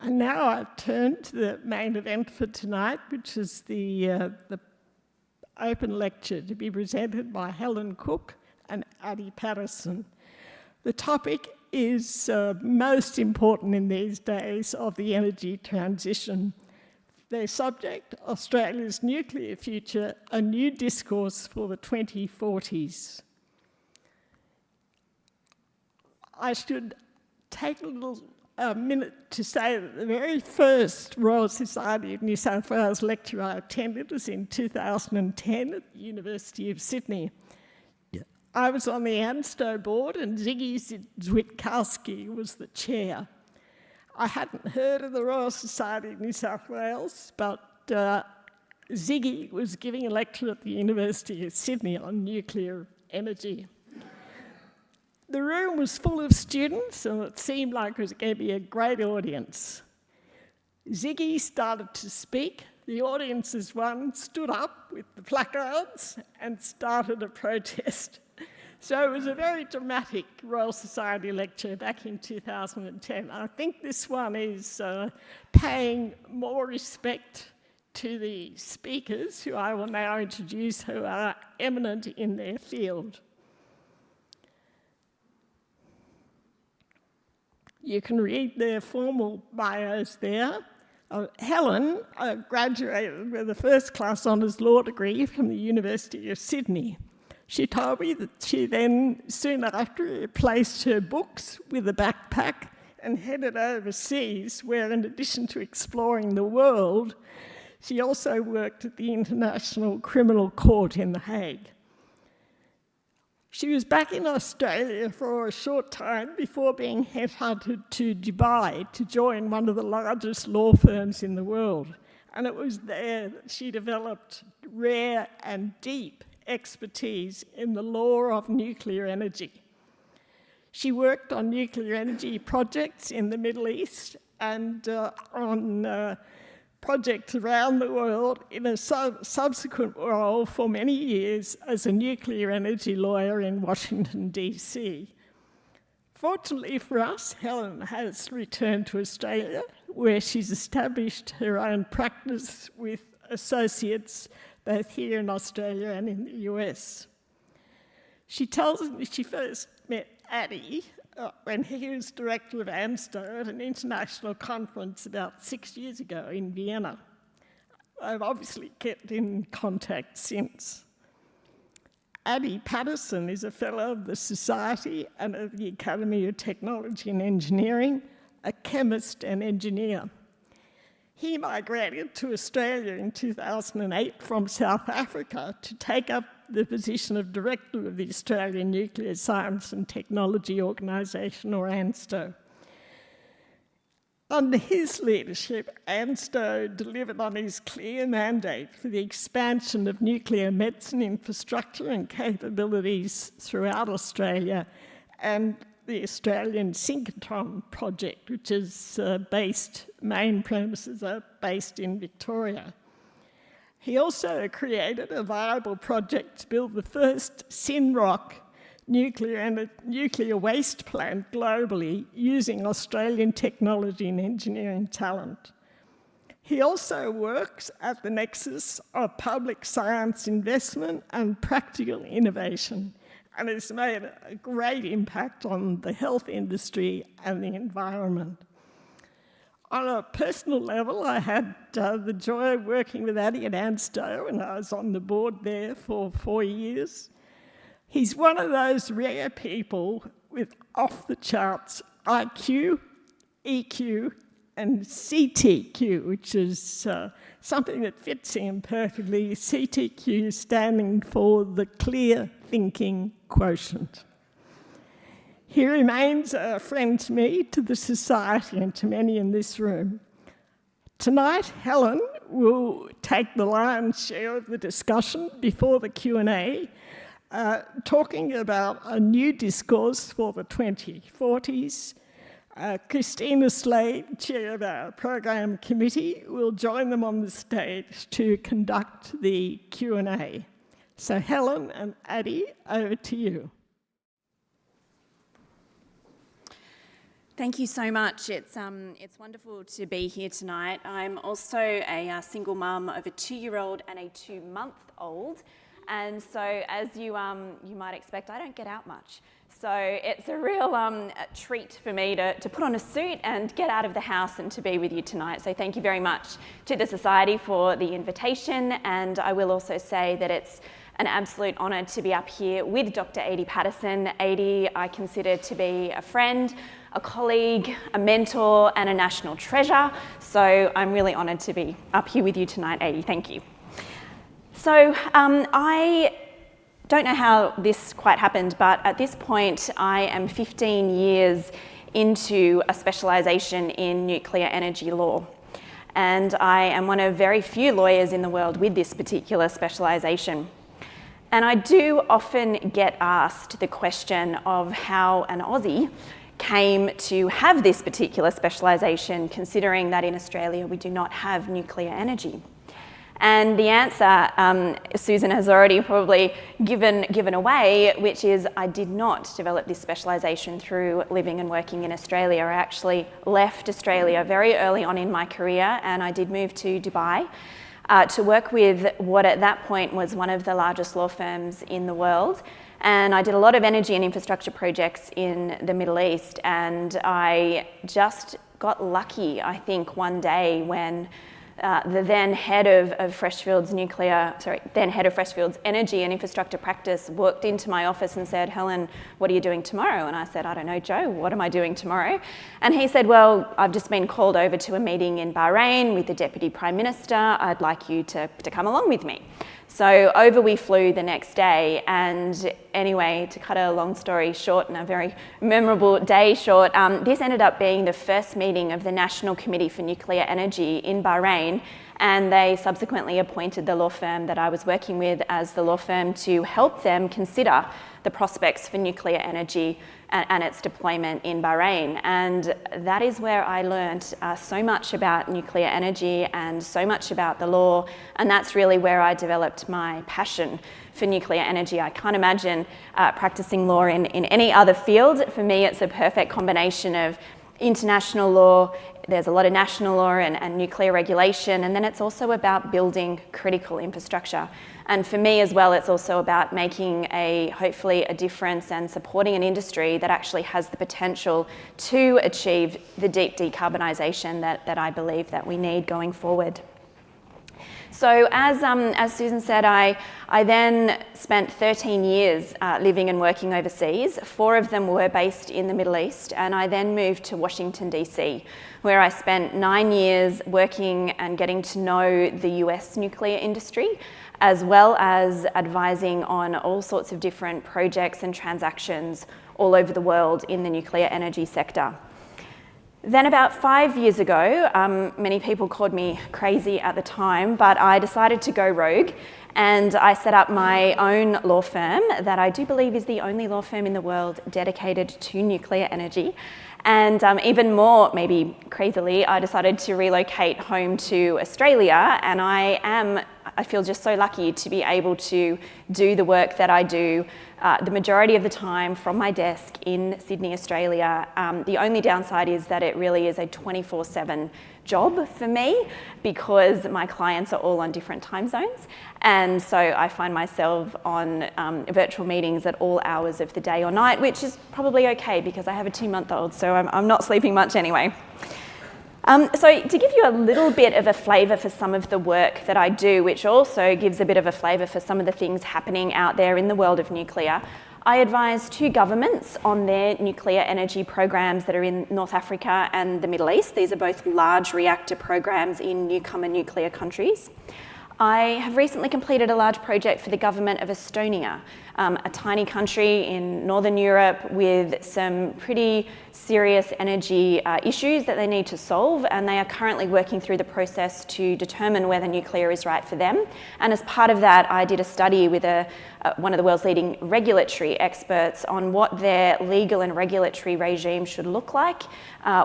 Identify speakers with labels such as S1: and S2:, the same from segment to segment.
S1: And now I turn to the main event for tonight, which is the open lecture to be presented by Helen Cook and Adi Paterson. The topic is most important in these days of the energy transition. Their subject, Australia's nuclear future, a new discourse for the 2040s. I should take a minute to say that the very first Royal Society of New South Wales lecture I attended was in 2010 at the University of Sydney. Yeah. I was on the ANSTO board and Ziggy Zwitkowski was the chair. I hadn't heard of the Royal Society of New South Wales, but Ziggy was giving a lecture at the University of Sydney on nuclear energy. The room was full of students and it seemed like it was going to be a great audience. Ziggy started to speak. The audience as one stood up with the placards and started a protest. So it was a very dramatic Royal Society lecture back in 2010. I think this one is paying more respect to the speakers, who I will now introduce, who are eminent in their field. You can read their formal bios there. Helen graduated with a first-class honours law degree from the University of Sydney. She told me that she then, soon after, replaced her books with a backpack and headed overseas, where in addition to exploring the world, she also worked at the International Criminal Court in The Hague. She was back in Australia for a short time before being headhunted to Dubai to join one of the largest law firms in the world. And it was there that she developed rare and deep expertise in the law of nuclear energy. She worked on nuclear energy projects in the Middle East and on projects around the world in a subsequent role for many years as a nuclear energy lawyer in Washington, DC. Fortunately for us, Helen has returned to Australia, where she's established her own practice with associates both here in Australia and in the US. She tells me she first met Adi when he was director of ANSTO at an international conference about 6 years ago in Vienna. I've obviously kept in contact since. Adi Paterson is a fellow of the Society and of the Academy of Technology and Engineering, a chemist and engineer. He migrated to Australia in 2008 from South Africa to take up the position of Director of the Australian Nuclear Science and Technology Organisation, or ANSTO. Under his leadership, ANSTO delivered on his clear mandate for the expansion of nuclear medicine infrastructure and capabilities throughout Australia, and the Australian Synchrotron project, which is main premises are based in Victoria. He also created a viable project to build the first Synrock nuclear waste plant globally using Australian technology and engineering talent. He also works at the nexus of public science investment and practical innovation, and has made a great impact on the health industry and the environment. On a personal level, I had the joy of working with Adi at ANSTO, and I was on the board there for 4 years. He's one of those rare people with off-the-charts IQ, EQ, and CTQ, which is something that fits him perfectly. CTQ standing for the clear thinking quotient. He remains a friend to me, to the Society, and to many in this room. Tonight, Helen will take the lion's share of the discussion before the Q&A, talking about a new discourse for the 2040s. Christina Slade, chair of our program committee, will join them on the stage to conduct the Q&A. So Helen and Adi, over to you.
S2: Thank you so much. It's wonderful to be here tonight. I'm also a single mum of a 2-year-old and a 2-month-old, and so as you might expect, I don't get out much. So it's a real treat for me to put on a suit and get out of the house and to be with you tonight. So thank you very much to the Society for the invitation, and I will also say that it's an absolute honour to be up here with Dr Adi Patterson. Adi I consider to be a friend, a colleague, a mentor and a national treasure. So I'm really honoured to be up here with you tonight, Adi. Thank you. So I don't know how this quite happened, but at this point I am 15 years into a specialisation in nuclear energy law. And I am one of very few lawyers in the world with this particular specialisation. And I do often get asked the question of how an Aussie came to have this particular specialisation, considering that in Australia we do not have nuclear energy. And the answer Susan has already probably given away, which is I did not develop this specialisation through living and working in Australia. I actually left Australia very early on in my career, and I did move to Dubai to work with what at that point was one of the largest law firms in the world. And I did a lot of energy and infrastructure projects in the Middle East, and I just got lucky, I think, one day when the then head of Freshfields Energy and Infrastructure Practice walked into my office and said, "Helen, what are you doing tomorrow?" And I said, "I don't know, Joe, what am I doing tomorrow?" And he said, "Well, I've just been called over to a meeting in Bahrain with the Deputy Prime Minister. I'd like you to come along with me." So over we flew the next day, and anyway, to cut a long story short and a very memorable day short, this ended up being the first meeting of the National Committee for Nuclear Energy in Bahrain, and they subsequently appointed the law firm that I was working with as the law firm to help them consider the prospects for nuclear energy and its deployment in Bahrain. And that is where I learned so much about nuclear energy and so much about the law, and that's really where I developed my passion for nuclear energy. I can't imagine practicing law in any other field. For me, it's a perfect combination of international law, there's a lot of national law and nuclear regulation, and then it's also about building critical infrastructure. And for me as well, it's also about making hopefully a difference and supporting an industry that actually has the potential to achieve the deep decarbonisation that I believe that we need going forward. So as Susan said, I then spent 13 years living and working overseas. 4 of them were based in the Middle East, and I then moved to Washington, DC, where I spent 9 years working and getting to know the US nuclear industry, as well as advising on all sorts of different projects and transactions all over the world in the nuclear energy sector. Then about 5 years ago, many people called me crazy at the time, but I decided to go rogue, and I set up my own law firm that I do believe is the only law firm in the world dedicated to nuclear energy. And even more, maybe crazily, I decided to relocate home to Australia, and I feel just so lucky to be able to do the work that I do the majority of the time from my desk in Sydney, Australia. The only downside is that it really is a 24/7 job for me because my clients are all on different time zones. And so I find myself on virtual meetings at all hours of the day or night, which is probably okay because I have a 2-month-old, so I'm not sleeping much anyway. So to give you a little bit of a flavour for some of the work that I do, which also gives a bit of a flavour for some of the things happening out there in the world of nuclear, I advise 2 governments on their nuclear energy programs that are in North Africa and the Middle East. These are both large reactor programs in newcomer nuclear countries. I have recently completed a large project for the government of Estonia, a tiny country in Northern Europe with some pretty serious energy issues that they need to solve, and they are currently working through the process to determine whether nuclear is right for them. And as part of that, I did a study with one of the world's leading regulatory experts on what their legal and regulatory regime should look like,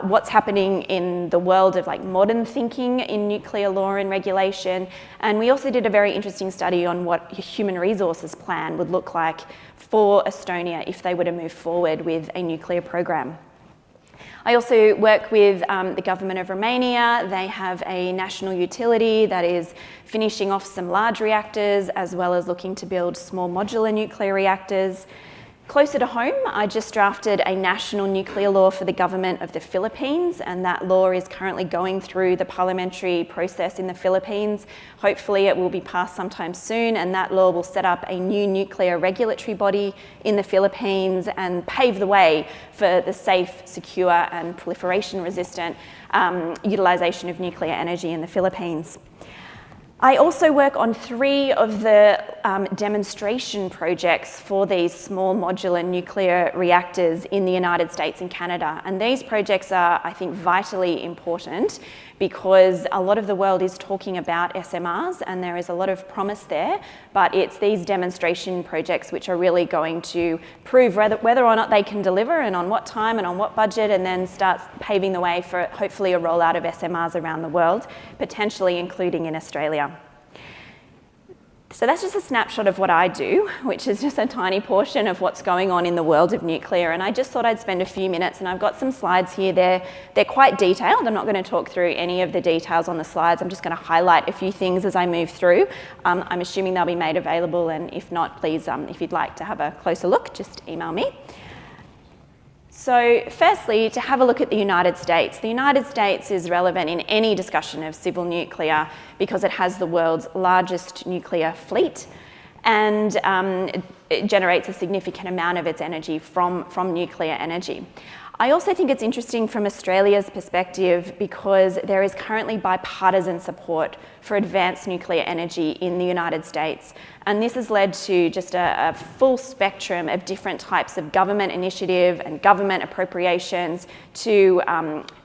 S2: what's happening in the world of modern thinking in nuclear law and regulation. And we also did a very interesting study on what a human resources plan would look like for Estonia if they were to move forward with a nuclear program. I also work with the government of Romania. They have a national utility that is finishing off some large reactors as well as looking to build small modular nuclear reactors. Closer to home, I just drafted a national nuclear law for the government of the Philippines, and that law is currently going through the parliamentary process in the Philippines. Hopefully it will be passed sometime soon, and that law will set up a new nuclear regulatory body in the Philippines and pave the way for the safe, secure and proliferation-resistant utilisation of nuclear energy in the Philippines. I also work on 3 of the demonstration projects for these small modular nuclear reactors in the United States and Canada. And these projects are, I think, vitally important because a lot of the world is talking about SMRs and there is a lot of promise there, but it's these demonstration projects which are really going to prove whether or not they can deliver and on what time and on what budget, and then start paving the way for hopefully a rollout of SMRs around the world, potentially including in Australia. So that's just a snapshot of what I do, which is just a tiny portion of what's going on in the world of nuclear. And I just thought I'd spend a few minutes, and I've got some slides here. They're quite detailed. I'm not going to talk through any of the details on the slides. I'm just going to highlight a few things as I move through. I'm assuming they'll be made available, and if not, please, if you'd like to have a closer look, just email me. So firstly, to have a look at the United States. The United States is relevant in any discussion of civil nuclear because it has the world's largest nuclear fleet, and it generates a significant amount of its energy from nuclear energy. I also think it's interesting from Australia's perspective because there is currently bipartisan support for advanced nuclear energy in the United States. And this has led to just a full spectrum of different types of government initiative and government appropriations to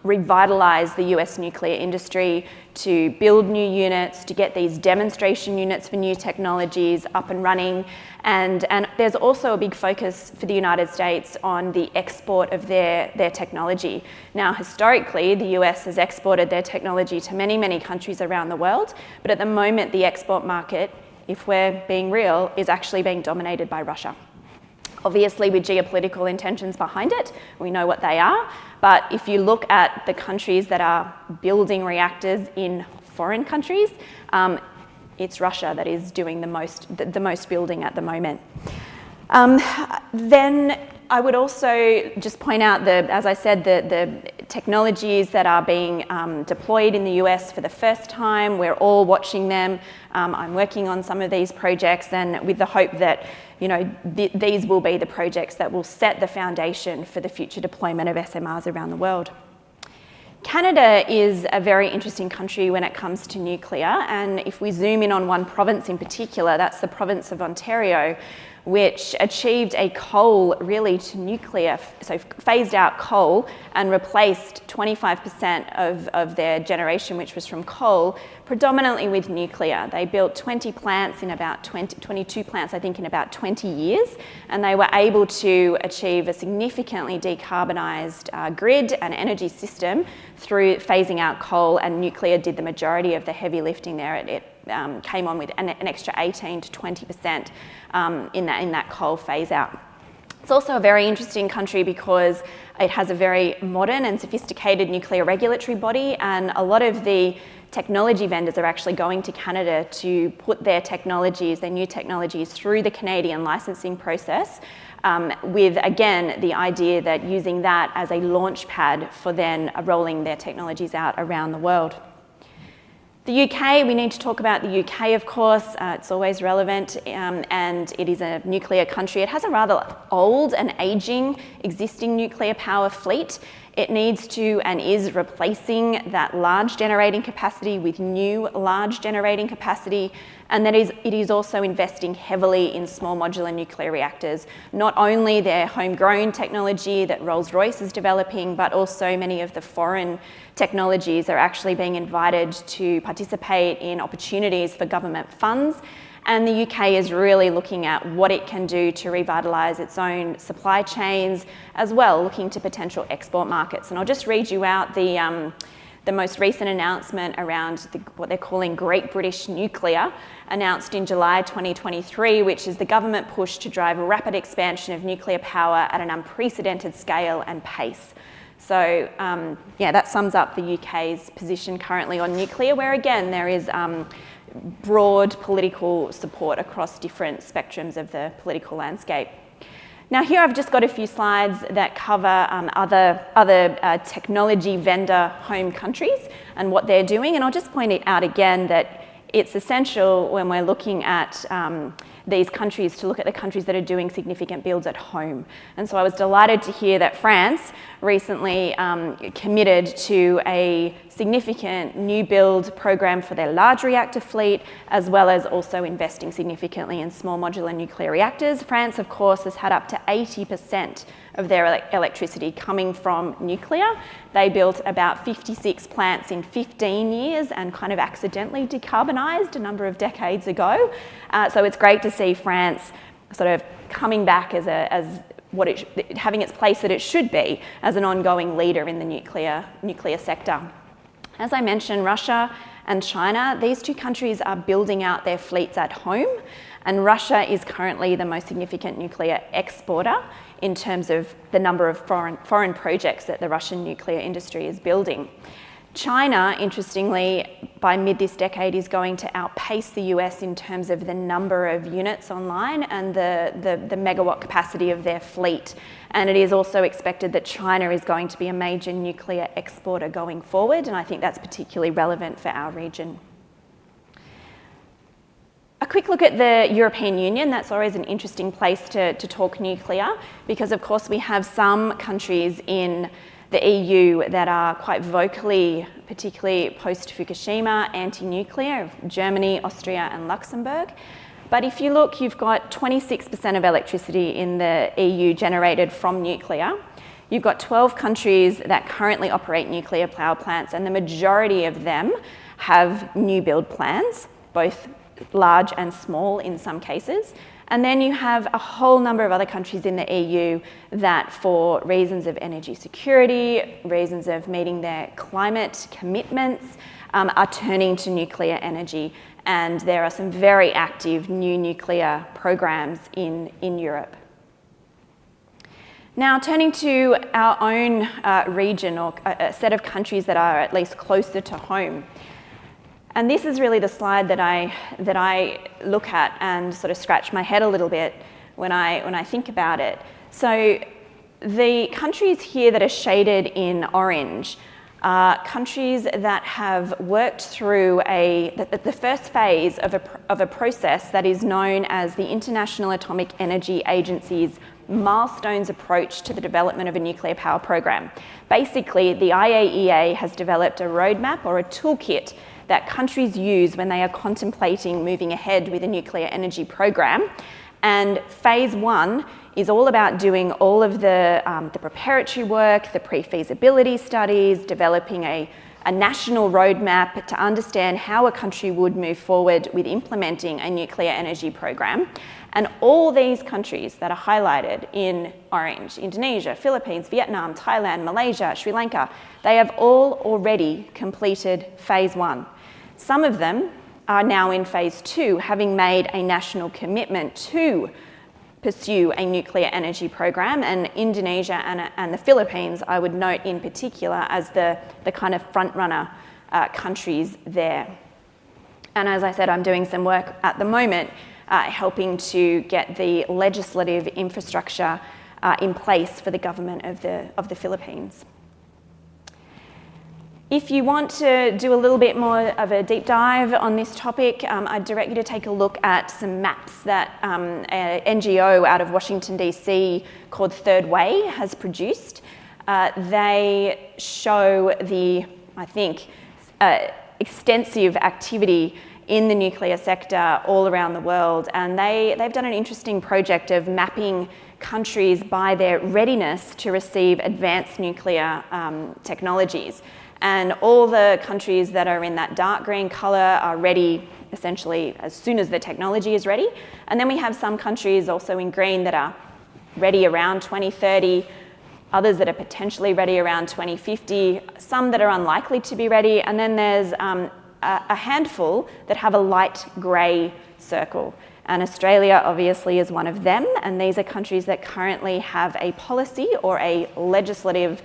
S2: revitalise the US nuclear industry, to build new units, to get these demonstration units for new technologies up and running. And there's also a big focus for the United States on the export of their technology. Now, historically, the US has exported their technology to many, many countries around the world, but at the moment, the export market, if we're being real, is actually being dominated by Russia. Obviously, with geopolitical intentions behind it, we know what they are, but if you look at the countries that are building reactors in foreign countries, it's Russia that is doing the most building at the moment. Then I would also just point out as I said, the technologies that are being deployed in the US for the first time. We're all watching them. I'm working on some of these projects, and with the hope that these will be the projects that will set the foundation for the future deployment of SMRs around the world. Canada is a very interesting country when it comes to nuclear, and if we zoom in on one province in particular, that's the province of Ontario, which achieved a coal really to nuclear, so phased out coal and replaced 25% of their generation, which was from coal, predominantly with nuclear. They built 22 plants in about 20 years, and they were able to achieve a significantly decarbonised grid and energy system through phasing out coal, and nuclear did the majority of the heavy lifting there. It came on with an extra 18 to 20% in that coal phase out. It's also a very interesting country because it has a very modern and sophisticated nuclear regulatory body, and a lot of the technology vendors are actually going to Canada to put their new technologies through the Canadian licensing process, with, again, the idea that using that as a launch pad for then rolling their technologies out around the world. The UK, we need to talk about the UK, of course. It's always relevant, and it is a nuclear country. It has a rather old and ageing existing nuclear power fleet. It needs to and is replacing that large generating capacity with new large generating capacity, and it is also investing heavily in small modular nuclear reactors. Not only their homegrown technology that Rolls-Royce is developing, but also many of the foreign technologies are actually being invited to participate in opportunities for government funds. And the UK is really looking at what it can do to revitalise its own supply chains, as well looking to potential export markets. And I'll just read you out the most recent announcement around what they're calling Great British Nuclear, announced in July 2023, which is the government push to drive rapid expansion of nuclear power at an unprecedented scale and pace. So that sums up the UK's position currently on nuclear, where again there is broad political support across different spectrums of the political landscape. Now here I've just got a few slides that cover other technology vendor home countries and what they're doing, and I'll just point it out again that it's essential when we're looking at these countries to look at the countries that are doing significant builds at home. And so I was delighted to hear that France recently committed to a significant new build program for their large reactor fleet, as well as also investing significantly in small modular nuclear reactors. France, of course, has had up to 80% of their electricity coming from nuclear. They built about 56 plants in 15 years and kind of accidentally decarbonised a number of decades ago. So it's great to see France sort of coming back as having its place that it should be as an ongoing leader in the nuclear sector. As I mentioned, Russia and China, these two countries are building out their fleets at home, and Russia is currently the most significant nuclear exporter in terms of the number of foreign projects that the Russian nuclear industry is building. China, interestingly, by mid this decade is going to outpace the US in terms of the number of units online and the megawatt capacity of their fleet. And it is also expected that China is going to be a major nuclear exporter going forward, and I think that's particularly relevant for our region. A quick look at the European Union. That's always an interesting place to talk nuclear, because of course we have some countries in the EU that are quite vocally, particularly post-Fukushima, anti-nuclear, Germany, Austria and Luxembourg. But if you look, you've got 26% of electricity in the EU generated from nuclear. You've got 12 countries that currently operate nuclear power plants, and the majority of them have new build plans, both large and small in some cases. And then you have a whole number of other countries in the EU that, for reasons of energy security, reasons of meeting their climate commitments, are turning to nuclear energy. And there are some very active new nuclear programs in Europe. Now, turning to our own region, or a set of countries that are at least closer to home. And this is really the slide that I look at and sort of scratch my head a little bit when I think about it. So the countries here that are shaded in orange are countries that have worked through the first phase of a process that is known as the International Atomic Energy Agency's milestones approach to the development of a nuclear power program. Basically, the IAEA has developed a roadmap or a toolkit that countries use when they are contemplating moving ahead with a nuclear energy program. And phase one is all about doing all of the preparatory work, the pre-feasibility studies, developing a national roadmap to understand how a country would move forward with implementing a nuclear energy program. And all these countries that are highlighted in orange, Indonesia, Philippines, Vietnam, Thailand, Malaysia, Sri Lanka, they have all already completed phase one. Some of them are now in phase two, having made a national commitment to pursue a nuclear energy program, and Indonesia and the Philippines, I would note in particular, as the kind of front-runner countries there. And as I said, I'm doing some work at the moment helping to get the legislative infrastructure in place for the government of the Philippines. If you want to do a little bit more of a deep dive on this topic, I'd direct you to take a look at some maps that an NGO out of Washington, DC called Third Way has produced. They show the, I think, extensive activity in the nuclear sector all around the world, and they've done an interesting project of mapping countries by their readiness to receive advanced nuclear technologies. And all the countries that are in that dark green colour are ready essentially as soon as the technology is ready. And then we have some countries also in green that are ready around 2030, others that are potentially ready around 2050, some that are unlikely to be ready, and then there's a handful that have a light grey circle. And Australia obviously is one of them, and these are countries that currently have a policy or a legislative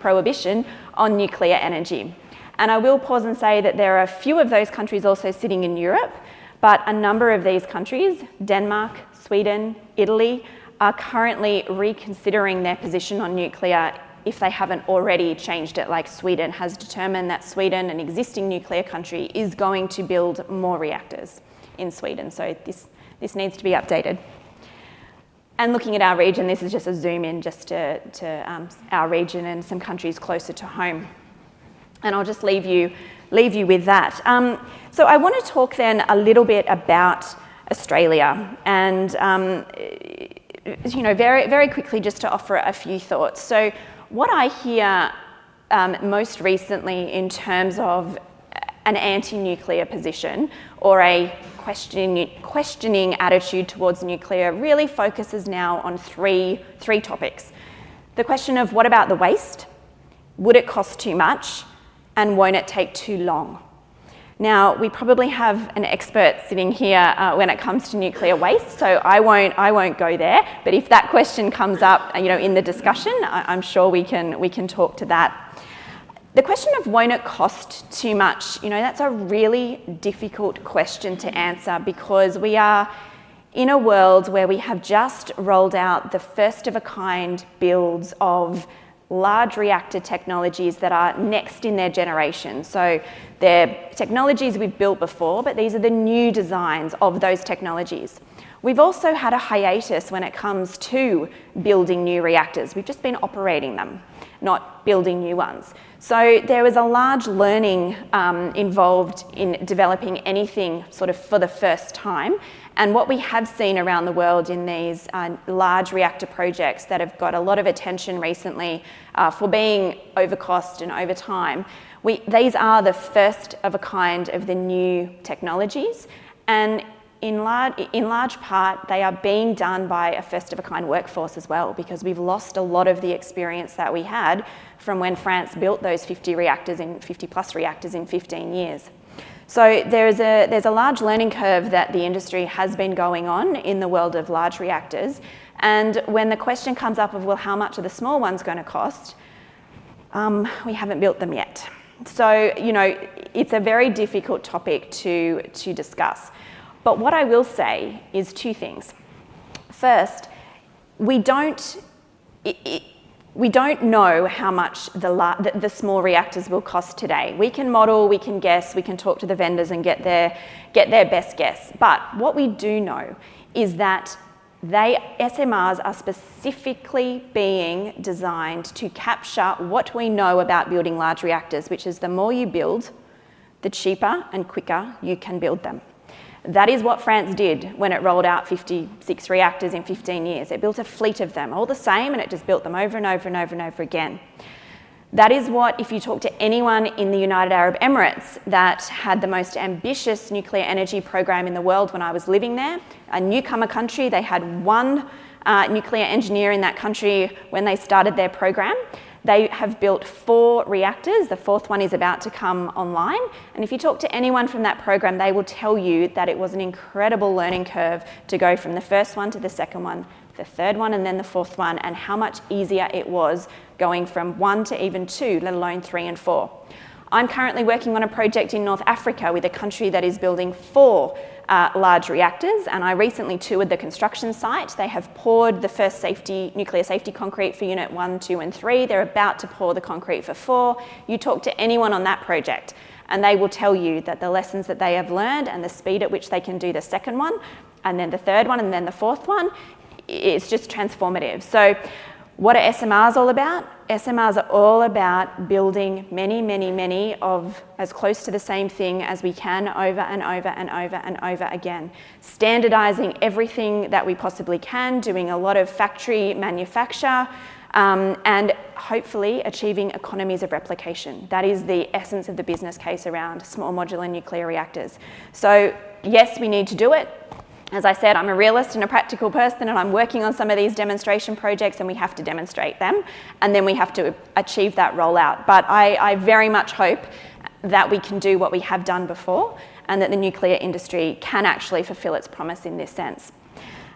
S2: prohibition on nuclear energy. And I will pause and say that there are a few of those countries also sitting in Europe, but a number of these countries, Denmark, Sweden, Italy, are currently reconsidering their position on nuclear if they haven't already changed it, like Sweden has determined that Sweden, an existing nuclear country, is going to build more reactors in Sweden. So this needs to be updated. And looking at our region, this is just a zoom in just to our region and some countries closer to home. And I'll just leave you with that. So I want to talk then a little bit about Australia, and very, very quickly just to offer a few thoughts. So what I hear most recently in terms of an anti-nuclear position or a questioning attitude towards nuclear really focuses now on three topics. The question of what about the waste? Would it cost too much? And won't it take too long? Now, we probably have an expert sitting here when it comes to nuclear waste, so I won't go there. But if that question comes up, in the discussion, I'm sure we can talk to that. The question of won't it cost too much, that's a really difficult question to answer, because we are in a world where we have just rolled out the first of a kind builds of large reactor technologies that are next in their generation. So they're technologies we've built before, but these are the new designs of those technologies. We've also had a hiatus when it comes to building new reactors. We've just been operating them, not building new ones. So there was a large learning involved in developing anything sort of for the first time. And what we have seen around the world in these large reactor projects that have got a lot of attention recently for being over cost and over time, these are the first of a kind of the new technologies. And in large part, they are being done by a first of a kind workforce as well, because we've lost a lot of the experience that we had from when France built those 50 plus reactors in 15 years. So there's a large learning curve that the industry has been going on in the world of large reactors. And when the question comes up of, well, how much are the small ones going to cost? We haven't built them yet. So, it's a very difficult topic to discuss. But what I will say is two things. First, we don't know how much the small reactors will cost today. We can model, we can guess, we can talk to the vendors and get their best guess. But what we do know is that SMRs are specifically being designed to capture what we know about building large reactors, which is the more you build, the cheaper and quicker you can build them. That is what France did when it rolled out 56 reactors in 15 years. It built a fleet of them, all the same, and it just built them over and over and over and over again. That is what, if you talk to anyone in the United Arab Emirates that had the most ambitious nuclear energy program in the world when I was living there, a newcomer country, they had one nuclear engineer in that country when they started their program. They have built 4 reactors. The 4th one is about to come online. And if you talk to anyone from that program, they will tell you that it was an incredible learning curve to go from the first one to the second one, the third one, and then the 4th one, and how much easier it was going from 1 to even 2, let alone 3 and 4. I'm currently working on a project in North Africa with a country that is building 4 large reactors, and I recently toured the construction site. They have poured the first nuclear safety concrete for unit 1, 2 and 3. They're about to pour the concrete for 4. You talk to anyone on that project and they will tell you that the lessons that they have learned and the speed at which they can do the second one and then the third one and then the 4th one, it's just transformative. So what are SMRs all about? SMRs are all about building many of as close to the same thing as we can over and over and over and over again. Standardizing everything that we possibly can, doing a lot of factory manufacture, and hopefully achieving economies of replication. That is the essence of the business case around small modular nuclear reactors. So yes, we need to do it. As I said, I'm a realist and a practical person, and I'm working on some of these demonstration projects, and we have to demonstrate them, and then we have to achieve that rollout. But I very much hope that we can do what we have done before, and that the nuclear industry can actually fulfill its promise in this sense.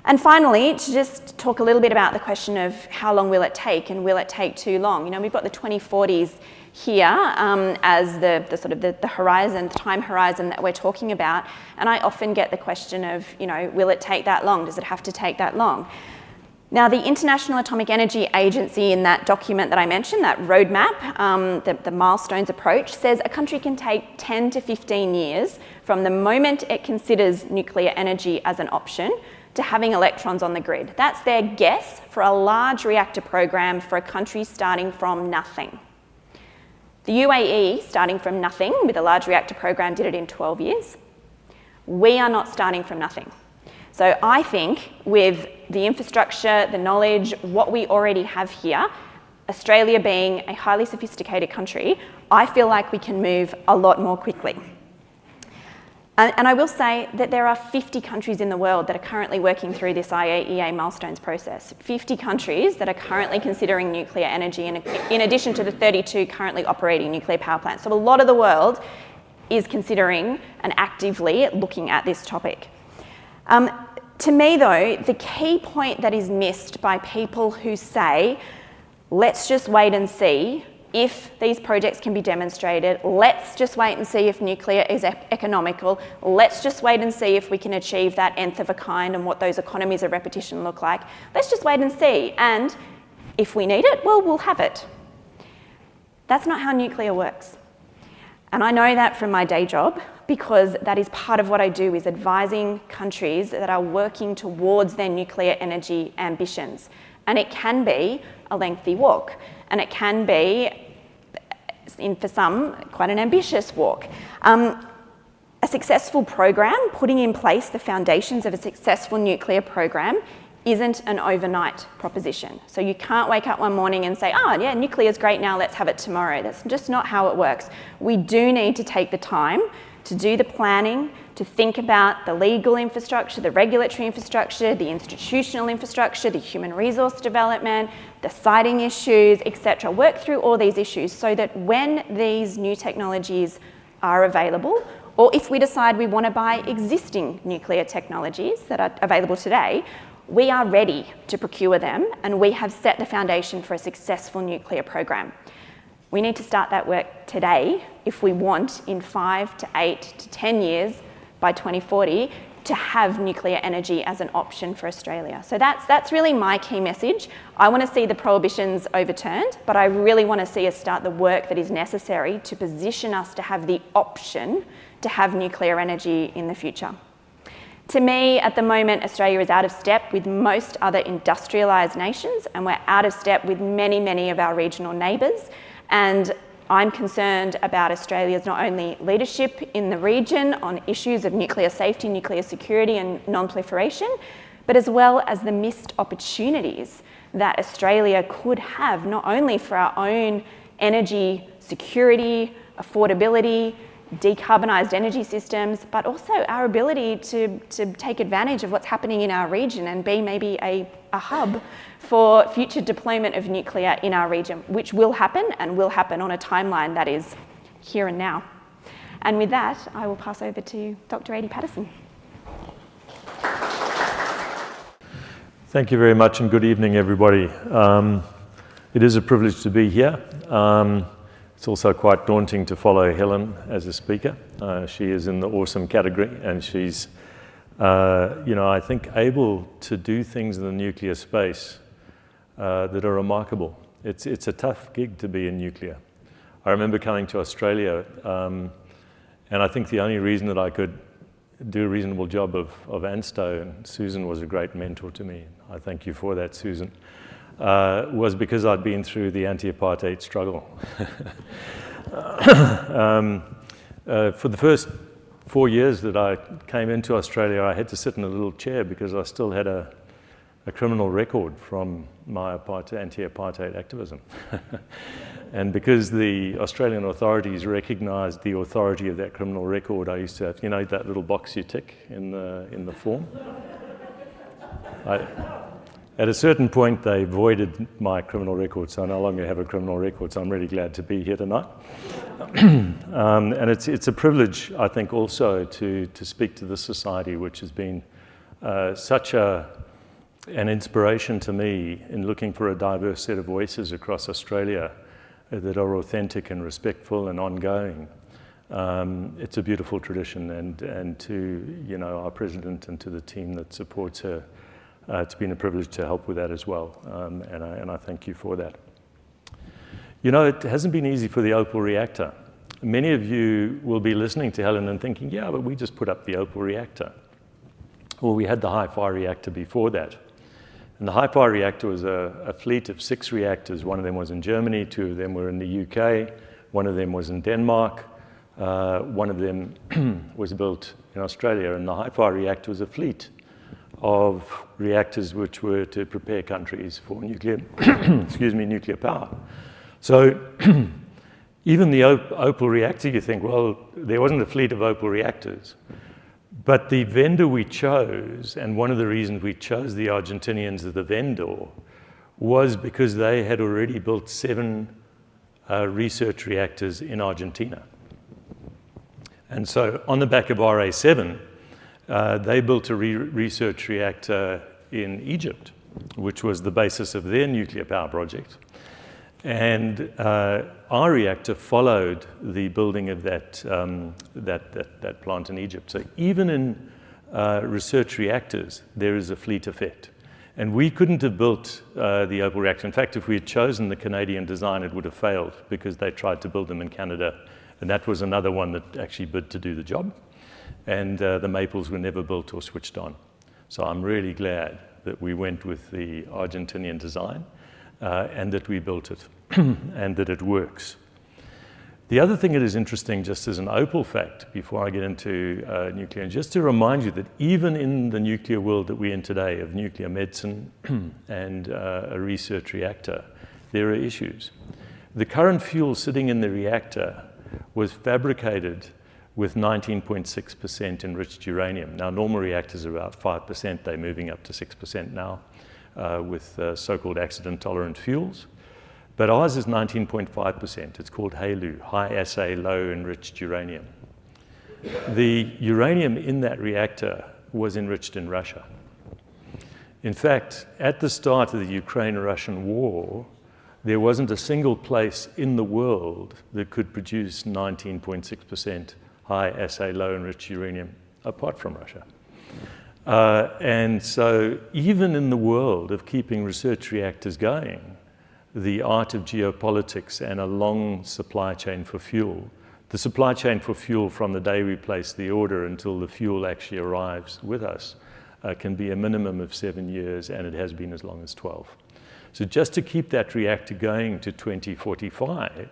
S2: And finally, to just talk a little bit about the question of how long will it take, and will it take too long? You know, we've got the 2040s here as the sort of the horizon, the time horizon that we're talking about. And I often get the question of, you know, will it take that long? Does it have to take that long? Now, the International Atomic Energy Agency, in that document that I mentioned, that roadmap, the milestones approach, says a country can take 10 to 15 years from the moment it considers nuclear energy as an option to having electrons on the grid. That's their guess for a large reactor program for a country starting from nothing. The UAE, starting from nothing with a large reactor program, did it in 12 years. We are not starting from nothing. So I think with the infrastructure, the knowledge, what we already have here, Australia being a highly sophisticated country, I feel like we can move a lot more quickly. And I will say that there are 50 countries in the world that are currently working through this IAEA milestones process. 50 countries that are currently considering nuclear energy in addition to the 32 currently operating nuclear power plants. So a lot of the world is considering and actively looking at this topic. To me, though, the key point that is missed by people who say, let's just wait and see if these projects can be demonstrated, let's just wait and see if nuclear is economical, let's just wait and see if we can achieve that nth of a kind and what those economies of repetition look like. Let's just wait and see, and if we need it, well, we'll have it. That's not how nuclear works. And I know that from my day job, because that is part of what I do, is advising countries that are working towards their nuclear energy ambitions. And it can be a lengthy walk, and it can be, for some, quite an ambitious walk. A successful program, putting in place the foundations of a successful nuclear program, isn't an overnight proposition. So you can't wake up one morning and say, oh yeah, nuclear's great now, let's have it tomorrow. That's just not how it works. We do need to take the time to do the planning, to think about the legal infrastructure, the regulatory infrastructure, the institutional infrastructure, the human resource development, the siting issues, etc. Work through all these issues so that when these new technologies are available, or if we decide we want to buy existing nuclear technologies that are available today, we are ready to procure them, and we have set the foundation for a successful nuclear program. We need to start that work today if we want, in 5 to 8 to 10 years, by 2040, to have nuclear energy as an option for Australia. So that's really my key message. I want to see the prohibitions overturned, but I really want to see us start the work that is necessary to position us to have the option to have nuclear energy in the future. To me, at the moment, Australia is out of step with most other industrialised nations, and we're out of step with many, many of our regional neighbours. And I'm concerned about Australia's not only leadership in the region on issues of nuclear safety, nuclear security and non-proliferation, but as well as the missed opportunities that Australia could have, not only for our own energy security, affordability, decarbonised energy systems, but also our ability to take advantage of what's happening in our region and be maybe a hub for future deployment of nuclear in our region, which will happen and will happen on a timeline that is here and now. And with that, I will pass over to Dr. Adi Patterson.
S3: Thank you very much, and good evening, everybody. It is a privilege to be here. It's also quite daunting to follow Helen as a speaker. She is in the awesome category, and she's, I think, able to do things in the nuclear space that are remarkable. It's a tough gig to be in nuclear. I remember coming to Australia, and I think the only reason that I could do a reasonable job of ANSTO, and Susan was a great mentor to me. I thank you for that, Susan. Was because I'd been through the anti-apartheid struggle. For the first 4 years that I came into Australia, I had to sit in a little chair because I still had a criminal record from my anti-apartheid activism. And because the Australian authorities recognised the authority of that criminal record, I used to have, that little box you tick in the form. At a certain point, they voided my criminal record, so I no longer have a criminal record, so I'm really glad to be here tonight. And it's a privilege, I think, also to speak to this society, which has been such a an inspiration to me in looking for a diverse set of voices across Australia that are authentic and respectful and ongoing. It's a beautiful tradition, and to our president and to the team that supports her, it's been a privilege to help with that as well, and I thank you for that. It hasn't been easy for the Opal reactor. Many of you will be listening to Helen and thinking, yeah, but we just put up the Opal reactor. Well, we had the Hi-Fi reactor before that. And the Hi-Fi reactor was a fleet of 6 reactors. One of them was in Germany, 2 of them were in the UK, one of them was in Denmark, one of them was built in Australia, and the Hi-Fi reactor was a fleet of reactors which were to prepare countries for nuclear, nuclear power. So even the Opal reactor, you think, well, there wasn't a fleet of Opal reactors. But the vendor we chose, and one of the reasons we chose the Argentinians as the vendor, was because they had already built 7 research reactors in Argentina. And so on the back of RA7, they built a research reactor in Egypt, which was the basis of their nuclear power project. And our reactor followed the building of that plant in Egypt. So even in research reactors, there is a fleet effect. And we couldn't have built the Opal reactor. In fact, if we had chosen the Canadian design, it would have failed because they tried to build them in Canada. And that was another one that actually bid to do the job. And the Maples were never built or switched on. So I'm really glad that we went with the Argentinian design. And that we built it, and that it works. The other thing that is interesting, just as an Opal fact, before I get into nuclear, and just to remind you that even in the nuclear world that we're in today, of nuclear medicine and a research reactor, there are issues. The current fuel sitting in the reactor was fabricated with 19.6% enriched uranium. Now, normal reactors are about 5%. They're moving up to 6% now. With so-called accident-tolerant fuels. But ours is 19.5%. It's called HALEU, high-assay, low-enriched uranium. The uranium in that reactor was enriched in Russia. In fact, at the start of the Ukraine-Russian war, there wasn't a single place in the world that could produce 19.6% high-assay, low-enriched uranium apart from Russia. And so even in the world of keeping research reactors going, the art of geopolitics and a long supply chain for fuel, the supply chain for fuel from the day we place the order until the fuel actually arrives with us, can be a minimum of 7 years, and it has been as long as 12. So just to keep that reactor going to 2045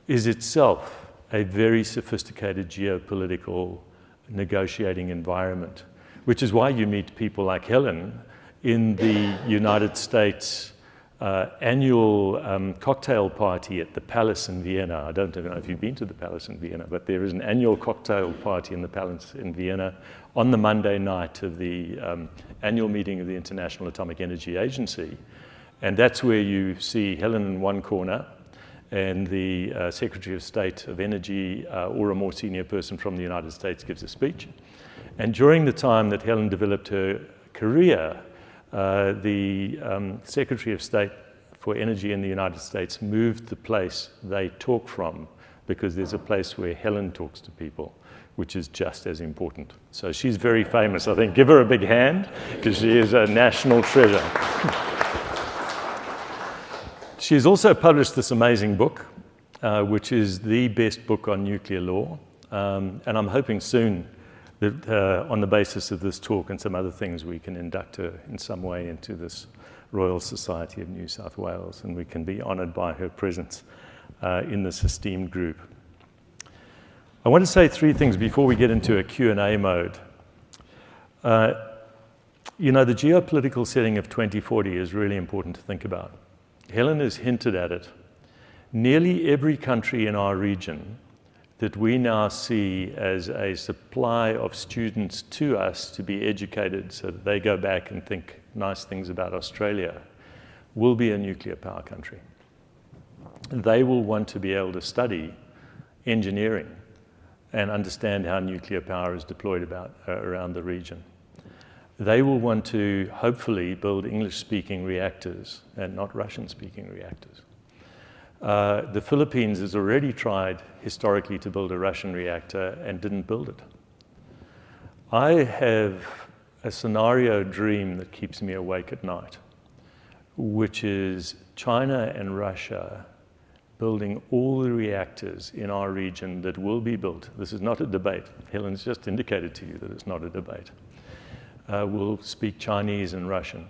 S3: is itself a very sophisticated geopolitical negotiating environment, which is why you meet people like Helen in the United States annual cocktail party at the Palace in Vienna. I don't know if you've been to the Palace in Vienna, but there is an annual cocktail party in the Palace in Vienna on the Monday night of the annual meeting of the International Atomic Energy Agency. And that's where you see Helen in one corner and the Secretary of State of Energy or a more senior person from the United States gives a speech. And during the time that Helen developed her career, the Secretary of State for Energy in the United States moved the place they talk from, because there's a place where Helen talks to people, which is just as important. So she's very famous, I think. Give her a big hand, because she is a national treasure. She's also published this amazing book, which is the best book on nuclear law. And I'm hoping soon that on the basis of this talk and some other things, we can induct her in some way into this Royal Society of New South Wales, and we can be honoured by her presence in this esteemed group. I want to say 3 things before we get into a Q&A mode. The geopolitical setting of 2040 is really important to think about. Helen has hinted at it. Nearly every country in our region that we now see as a supply of students to us to be educated so that they go back and think nice things about Australia will be a nuclear power country. They will want to be able to study engineering and understand how nuclear power is deployed around the region. they will want to hopefully build English-speaking reactors and not Russian-speaking reactors. The Philippines has already tried historically to build a Russian reactor and didn't build it. I have a scenario dream that keeps me awake at night, which is China and Russia building all the reactors in our region that will be built. This is not a debate. Helen's just indicated to you that it's not a debate. Will speak Chinese and Russian,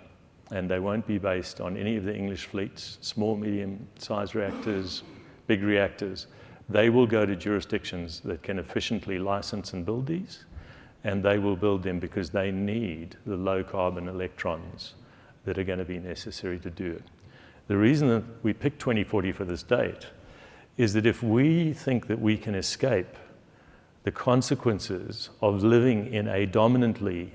S3: and they won't be based on any of the English fleets, small, medium-sized reactors, big reactors. They will go to jurisdictions that can efficiently license and build these, and they will build them because they need the low-carbon electrons that are going to be necessary to do it. The reason that we picked 2040 for this date is that if we think that we can escape the consequences of living in a dominantly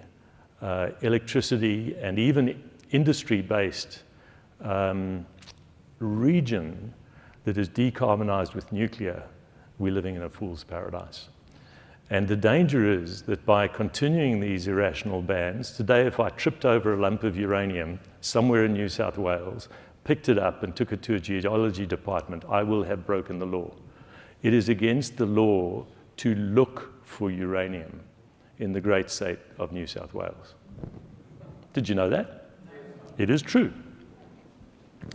S3: electricity and even industry-based region that is decarbonized with nuclear, we're living in a fool's paradise. And the danger is that by continuing these irrational bans, today if I tripped over a lump of uranium somewhere in New South Wales, picked it up and took it to a geology department, I will have broken the law. It is against the law to look for uranium in the great state of New South Wales. Did you know that? It is true.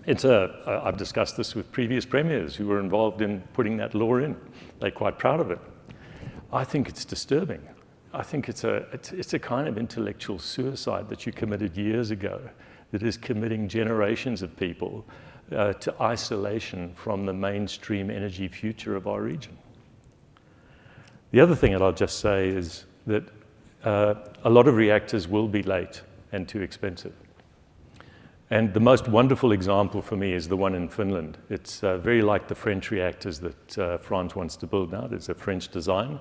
S3: I've discussed this with previous premiers who were involved in putting that law in. They're quite proud of it. I think it's disturbing. I think it's a kind of intellectual suicide that you committed years ago that is committing generations of people to isolation from the mainstream energy future of our region. The other thing that I'll just say is that a lot of reactors will be late and too expensive. And the most wonderful example for me is the one in Finland. It's very like the French reactors that France wants to build now. It's a French design.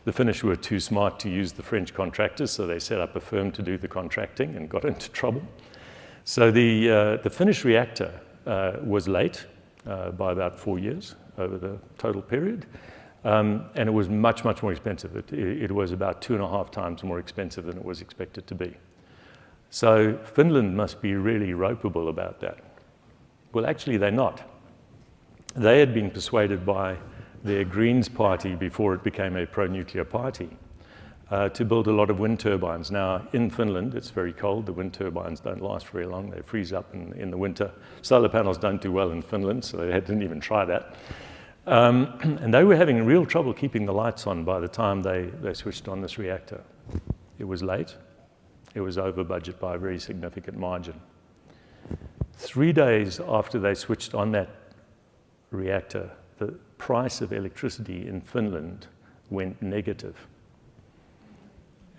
S3: The Finnish were too smart to use the French contractors, so they set up a firm to do the contracting and got into trouble. So the Finnish reactor was late by about 4 years over the total period. And it was much, much more expensive. It was about 2.5 times more expensive than it was expected to be. So Finland must be really ropeable about that. Well, actually, they're not. They had been persuaded by their Greens party before it became a pro-nuclear party to build a lot of wind turbines. Now, in Finland, it's very cold. The wind turbines don't last very long. They freeze up in the winter. Solar panels don't do well in Finland, so they didn't even try that. And they were having real trouble keeping the lights on by the time they switched on this reactor. It was late. It was over budget by a very significant margin. 3 days after they switched on that reactor, the price of electricity in Finland went negative.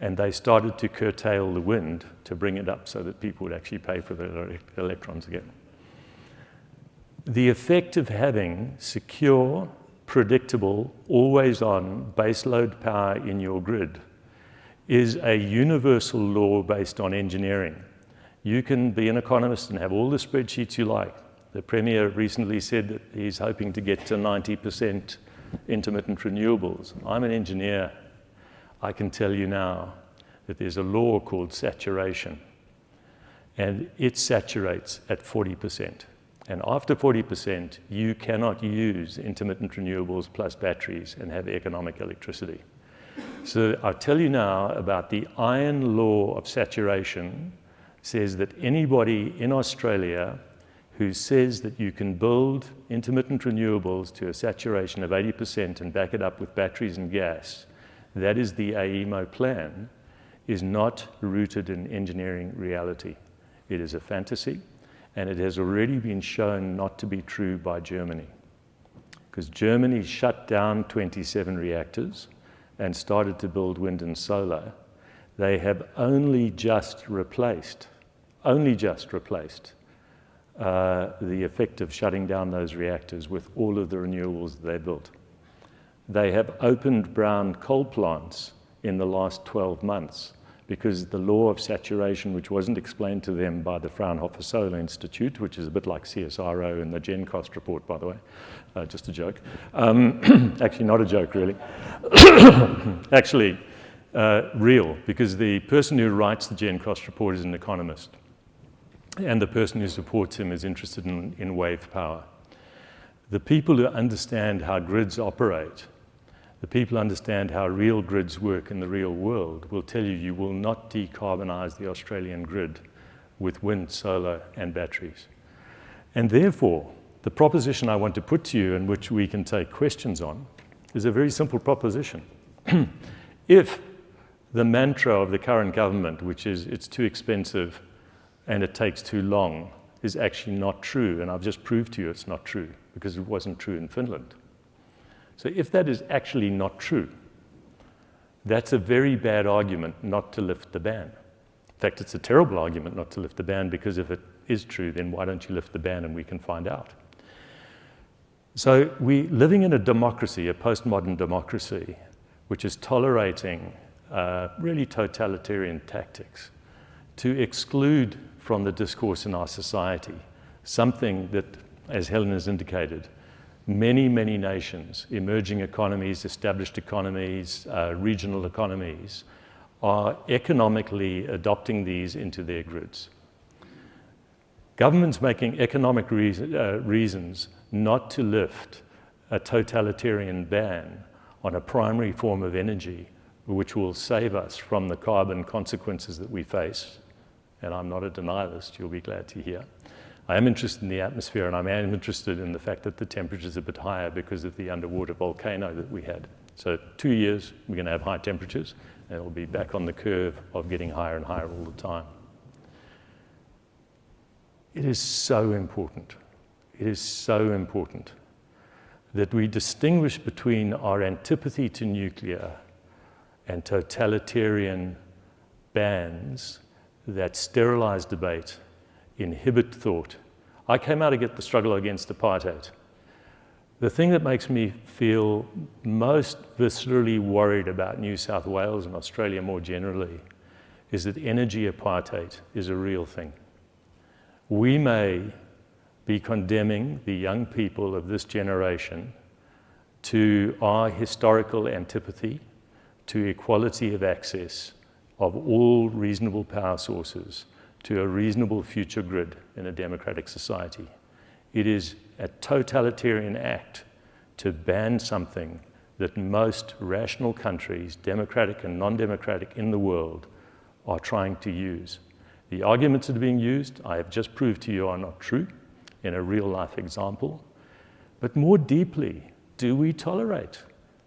S3: And they started to curtail the wind to bring it up so that people would actually pay for the electrons again. The effect of having secure, predictable, always-on baseload power in your grid is a universal law based on engineering. You can be an economist and have all the spreadsheets you like. The Premier recently said that he's hoping to get to 90% intermittent renewables. I'm an engineer. I can tell you now that there's a law called saturation, and it saturates at 40%. And after 40%, you cannot use intermittent renewables plus batteries and have economic electricity. So I'll tell you now about the iron law of saturation. Says that anybody in Australia who says that you can build intermittent renewables to a saturation of 80% and back it up with batteries and gas, that is the AEMO plan, is not rooted in engineering reality. It is a fantasy, and it has already been shown not to be true by Germany. Because Germany shut down 27 reactors and started to build wind and solar. They have only just replaced the effect of shutting down those reactors with all of the renewables that they built. They have opened brown coal plants in the last 12 months because the law of saturation, which wasn't explained to them by the Fraunhofer Solar Institute, which is a bit like CSIRO in the GenCost report, by the way, just a joke. Actually, not a joke, really. Actually, real, because the person who writes the GenCost report is an economist, and the person who supports him is interested in wave power. The people who understand how grids operate, the people who understand how real grids work in the real world, will tell you you will not decarbonize the Australian grid with wind, solar, and batteries. And therefore, the proposition I want to put to you, and which we can take questions on, is a very simple proposition. If the mantra of the current government, which is it's too expensive and it takes too long, is actually not true, and I've just proved to you it's not true, because it wasn't true in Finland. So if that is actually not true, that's a very bad argument not to lift the ban. In fact, it's a terrible argument not to lift the ban, because if it is true, then why don't you lift the ban and we can find out? So we're living in a democracy, a postmodern democracy, which is tolerating really totalitarian tactics to exclude from the discourse in our society something that, as Helen has indicated, many, many nations, emerging economies, established economies, regional economies, are economically adopting these into their grids. Governments making economic reasons not to lift a totalitarian ban on a primary form of energy, which will save us from the carbon consequences that we face. And I'm not a denialist, you'll be glad to hear. I am interested in the atmosphere, and I am interested in the fact that the temperature is a bit higher because of the underwater volcano that we had. So 2 years, we're going to have high temperatures, and it'll be back on the curve of getting higher and higher all the time. It is so important. It is so important that we distinguish between our antipathy to nuclear and totalitarian bans that sterilize debate, inhibit thought. I came out to the struggle against apartheid. The thing that makes me feel most viscerally worried about New South Wales and Australia more generally is that energy apartheid is a real thing. We may be condemning the young people of this generation to our historical antipathy to equality of access of all reasonable power sources to a reasonable future grid in a democratic society. It is a totalitarian act to ban something that most rational countries, democratic and non-democratic in the world, are trying to use. The arguments that are being used, I have just proved to you, are not true in a real-life example. But more deeply, do we tolerate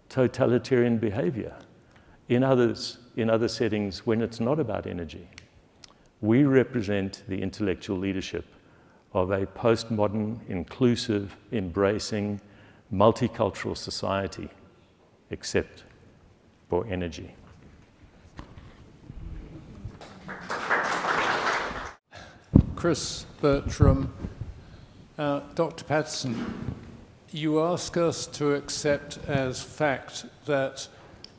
S3: totalitarian behavior in other settings when it's not about energy? We represent the intellectual leadership of a postmodern, inclusive, embracing, multicultural society, except for energy.
S4: Chris Bertram, Dr. Patterson, you ask us to accept as fact that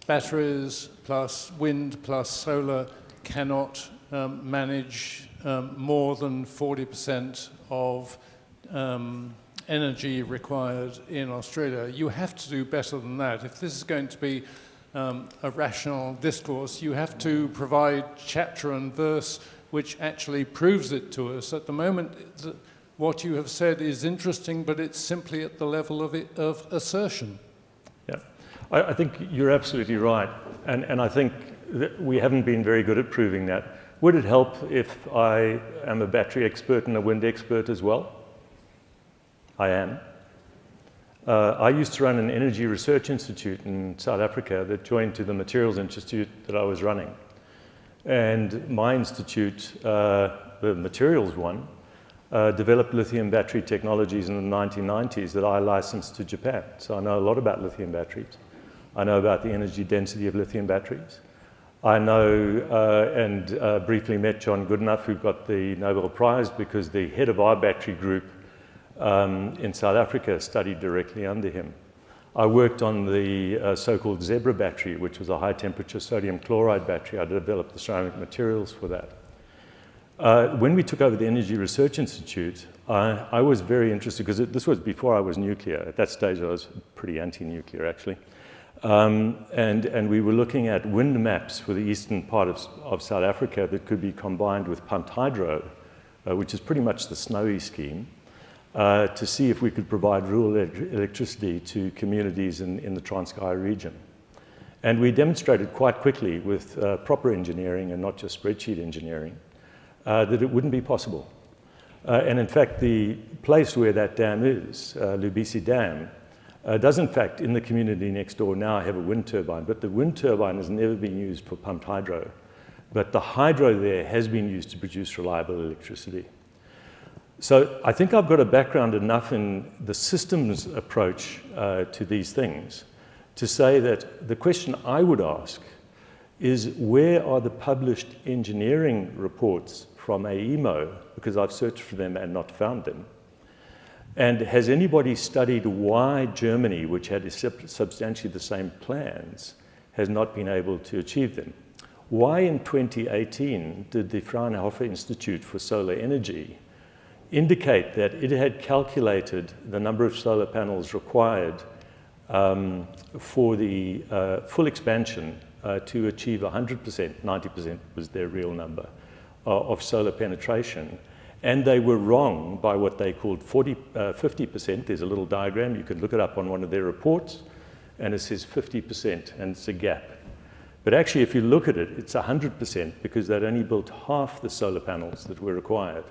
S4: batteries plus wind plus solar cannot manage more than 40% of energy required in Australia. You have to do better than that. If this is going to be a rational discourse, you have to provide chapter and verse which actually proves it to us. At the moment, what you have said is interesting, but it's simply at the level of assertion.
S3: Yeah, I think you're absolutely right. And I think that we haven't been very good at proving that. Would it help if I am a battery expert and a wind expert as well? I am. I used to run an energy research institute in South Africa that joined to the materials institute that I was running. And my institute, the materials one, developed lithium battery technologies in the 1990s that I licensed to Japan. So I know a lot about lithium batteries. I know about the energy density of lithium batteries. I know and briefly met John Goodenough, who got the Nobel Prize because the head of our battery group in South Africa studied directly under him. I worked on the so-called Zebra battery, which was a high-temperature sodium chloride battery. I developed the ceramic materials for that. When we took over the Energy Research Institute, I was very interested, because this was before I was nuclear. At that stage, I was pretty anti-nuclear, actually. And we were looking at wind maps for the eastern part of South Africa that could be combined with pumped hydro, which is pretty much the Snowy scheme, to see if we could provide rural electricity to communities in the Transkei region. And we demonstrated quite quickly with proper engineering and not just spreadsheet engineering that it wouldn't be possible. And in fact, the place where that dam is, Lubisi Dam, does in fact, in the community next door now have a wind turbine, but the wind turbine has never been used for pumped hydro. But the hydro there has been used to produce reliable electricity. So I think I've got a background enough in the systems approach to these things to say that the question I would ask is, where are the published engineering reports from AEMO, because I've searched for them and not found them. And has anybody studied why Germany, which had substantially the same plans, has not been able to achieve them? Why in 2018 did the Fraunhofer Institute for Solar Energy indicate that it had calculated the number of solar panels required for the full expansion to achieve 100%, 90% was their real number, of solar penetration? And they were wrong by what they called 50%. There's a little diagram, you can look it up on one of their reports, and it says 50%, and it's a gap. But actually, if you look at it, it's 100% because they'd only built half the solar panels that were required.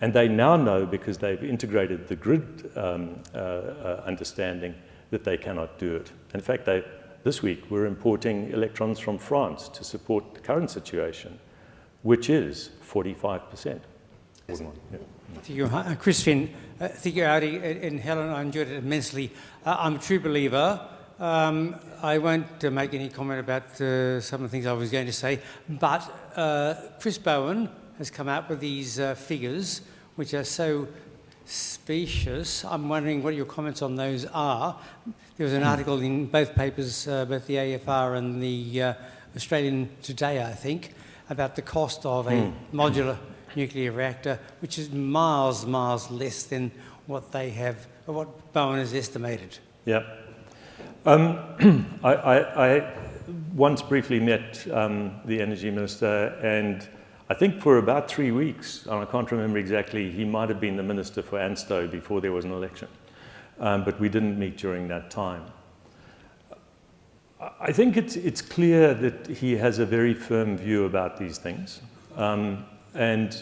S3: And they now know, because they've integrated the grid understanding, that they cannot do it. In fact, this week we're importing electrons from France to support the current situation, which is 45%.
S5: Thank you, Christian. Thank you, Adi and Helen. I enjoyed it immensely. I'm a true believer. I won't make any comment about some of the things I was going to say, but Chris Bowen has come out with these figures, which are so specious. I'm wondering what your comments on those are. There was an article in both papers, both the AFR and the Australian Today, I think, about the cost of a modular nuclear reactor, which is miles less than what they have, or what Bowen has estimated. Yeah.
S3: I once briefly met the Energy Minister, and I think for about 3 weeks, and I can't remember exactly, he might have been the Minister for ANSTO before there was an election, but we didn't meet during that time. I think it's clear that he has a very firm view about these things. And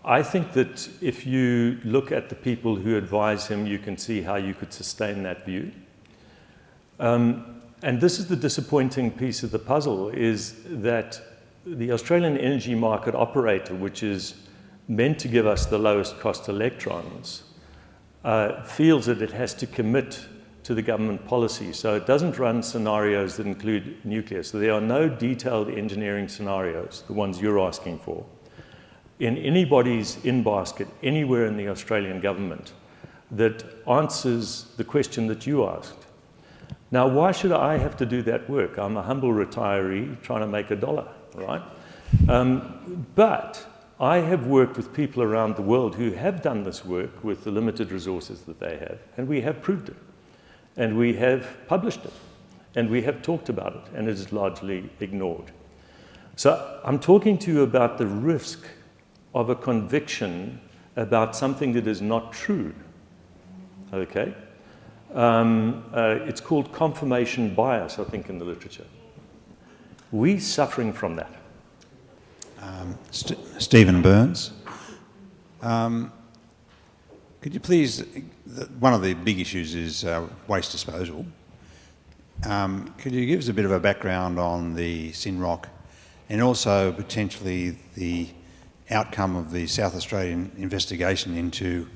S3: I think that if you look at the people who advise him, you can see how you could sustain that view. And this is the disappointing piece of the puzzle, is that the Australian energy market operator, which is meant to give us the lowest cost electrons, feels that it has to commit to the government policy. So it doesn't run scenarios that include nuclear. So there are no detailed engineering scenarios, the ones you're asking for, in anybody's in-basket anywhere in the Australian government that answers the question that you asked. Now, why should I have to do that work? I'm a humble retiree trying to make $1, right? But I have worked with people around the world who have done this work with the limited resources that they have, and we have proved it. And we have published it, and we have talked about it, and it is largely ignored. So I'm talking to you about the risk of a conviction about something that is not true, okay? It's called confirmation bias, I think, in the literature. We're suffering from that.
S6: Stephen Burns. Could you please, one of the big issues is waste disposal. Could you give us a bit of a background on the SynRock and also potentially the outcome of the South Australian investigation into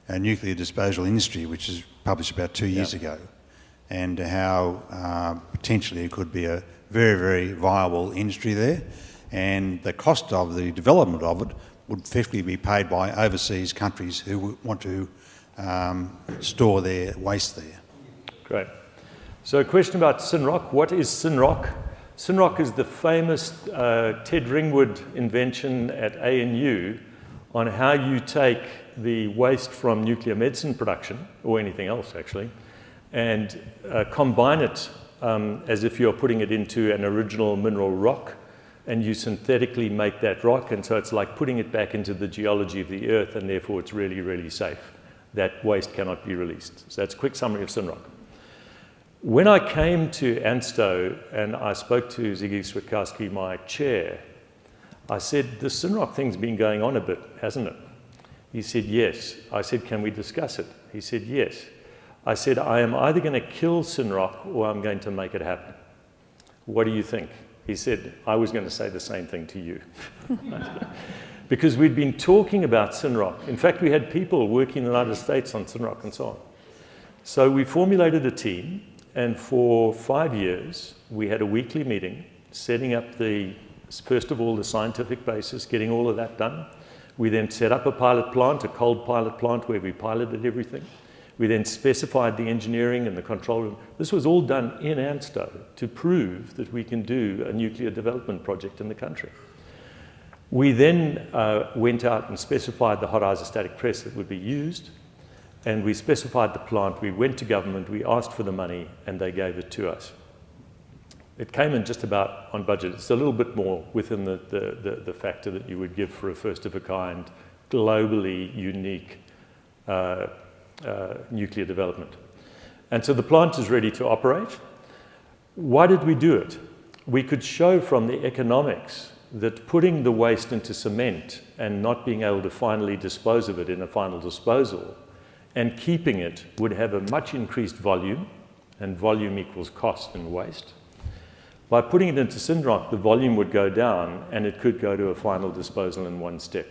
S6: a nuclear disposal industry, which was published about 2 years ago, and how potentially it could be a very, very viable industry there, and the cost of the development of it would effectively be paid by overseas countries who want to store their waste there.
S3: Great. So a question about SynRock. What is SynRock? SynRock is the famous Ted Ringwood invention at ANU on how you take the waste from nuclear medicine production, or anything else actually, and combine it as if you're putting it into an original mineral rock, and you synthetically make that rock, and so it's like putting it back into the geology of the earth, and therefore it's really, really safe. That waste cannot be released. So that's a quick summary of Synrock. When I came to ANSTO and I spoke to Ziggy Switkowski, my chair, I said, this Synrock thing's been going on a bit, hasn't it? He said, yes. I said, can we discuss it? He said, yes. I said, I am either going to kill Synrock or I'm going to make it happen. What do you think? He said, I was going to say the same thing to you. Because we'd been talking about Synrock. In fact, we had people working in the United States on Synrock and so on. So we formulated a team, and for 5 years, we had a weekly meeting, setting up first of all, the scientific basis, getting all of that done. We then set up a pilot plant, a cold pilot plant, where we piloted everything. We then specified the engineering and the control room. This was all done in ANSTO to prove that we can do a nuclear development project in the country. We then went out and specified the hot isostatic press that would be used, and we specified the plant. We went to government, we asked for the money, and they gave it to us. It came in just about on budget. It's a little bit more within the factor that you would give for a first-of-a-kind, globally unique nuclear development. And so the plant is ready to operate. Why did we do it? We could show from the economics that putting the waste into cement and not being able to finally dispose of it in a final disposal and keeping it would have a much increased volume, and volume equals cost and waste. By putting it into Synrock, the volume would go down and it could go to a final disposal in one step.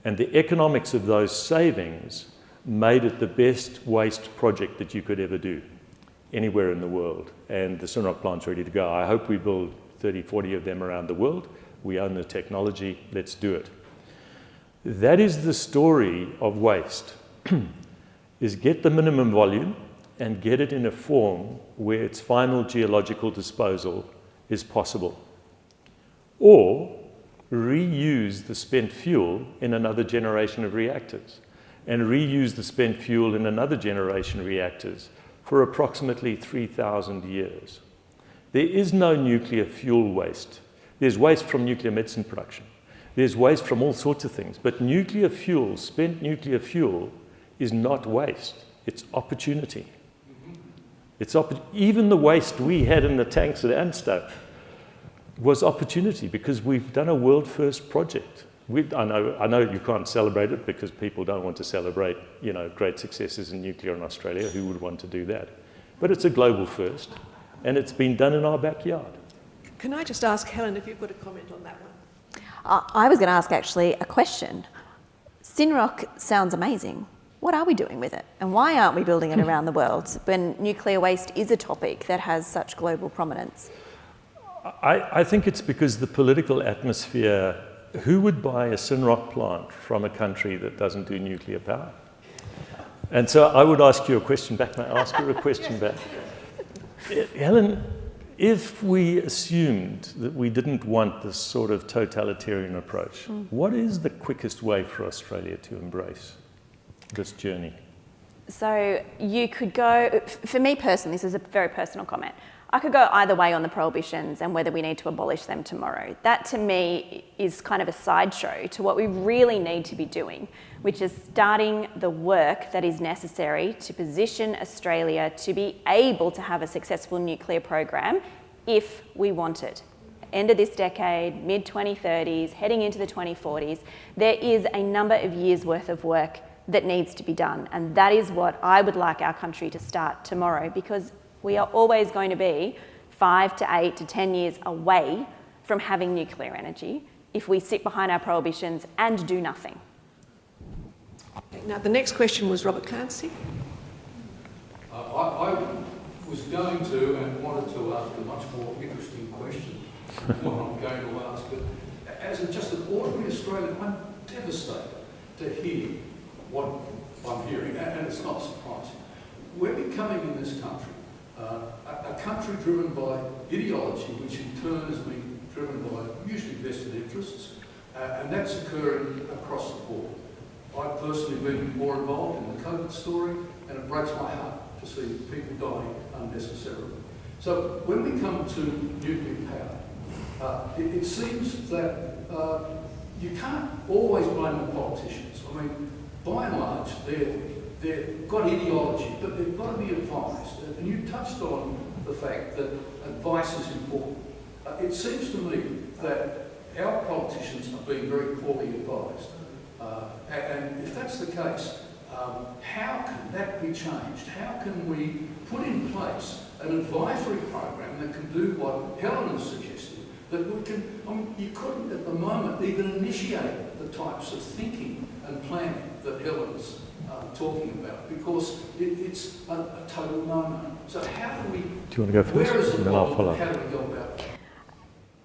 S3: And the economics of those savings made it the best waste project that you could ever do anywhere in the world. And the Synrock plant's ready to go. I hope we build 30, 40 of them around the world. We own the technology. Let's do it. That is the story of waste, is get the minimum volume and get it in a form where its final geological disposal is possible. Or reuse the spent fuel in another generation of reactors, and reuse the spent fuel in another generation of reactors for approximately 3,000 years. There is no nuclear fuel waste. There's waste from nuclear medicine production. There's waste from all sorts of things. But nuclear fuel, spent nuclear fuel, is not waste. It's opportunity. Even the waste we had in the tanks at ANSTO was opportunity, because we've done a world-first project. I know you can't celebrate it because people don't want to celebrate, great successes in nuclear in Australia. Who would want to do that? But it's a global first, and it's been done in our backyard.
S7: Can I just ask Helen if you've got a comment on that one?
S2: I was going to ask actually a question. Synrock sounds amazing. What are we doing with it? And why aren't we building it around the world when nuclear waste is a topic that has such global prominence?
S3: I think it's because the political atmosphere. Who would buy a Synrock plant from a country that doesn't do nuclear power? And so I would ask you a question back. May I ask you a question back? Helen, if we assumed that we didn't want this sort of totalitarian approach, what is the quickest way for Australia to embrace this journey?
S2: So you could go, for me personally, this is a very personal comment, I could go either way on the prohibitions and whether we need to abolish them tomorrow. That to me is kind of a sideshow to what we really need to be doing, which is starting the work that is necessary to position Australia to be able to have a successful nuclear program if we want it. End of this decade, mid-2030s, heading into the 2040s, there is a number of years' worth of work that needs to be done. And that is what I would like our country to start tomorrow, because we are always going to be 5 to 8 to 10 years away from having nuclear energy if we sit behind our prohibitions and do nothing.
S7: Now, the next question was Robert Clancy.
S8: I was going to and wanted to ask a much more interesting question than what I'm going to ask, but as just an ordinary Australian, I'm devastated to hear what I'm hearing, and it's not surprising. We're becoming in this country a country driven by ideology, which in turn is being driven by usually vested interests, and that's occurring across the board. I've personally been more involved in the COVID story, and it breaks my heart to see people dying unnecessarily. So when we come to nuclear power, it seems that you can't always blame the politicians. I mean, by and large, they've got ideology, but they've got to be advised. And you touched on the fact that advice is important. It seems to me that our politicians are being very poorly advised. And if that's the case, how can that be changed? How can we put in place an advisory program that can do what Helen has suggested? That we can, you couldn't at the moment even initiate the types of thinking and planning that Helen's talking about, because it's a total no-no. So how do we...
S3: Do you want to go first?
S8: Where is it
S3: And then I'll follow.
S8: How do we go about it?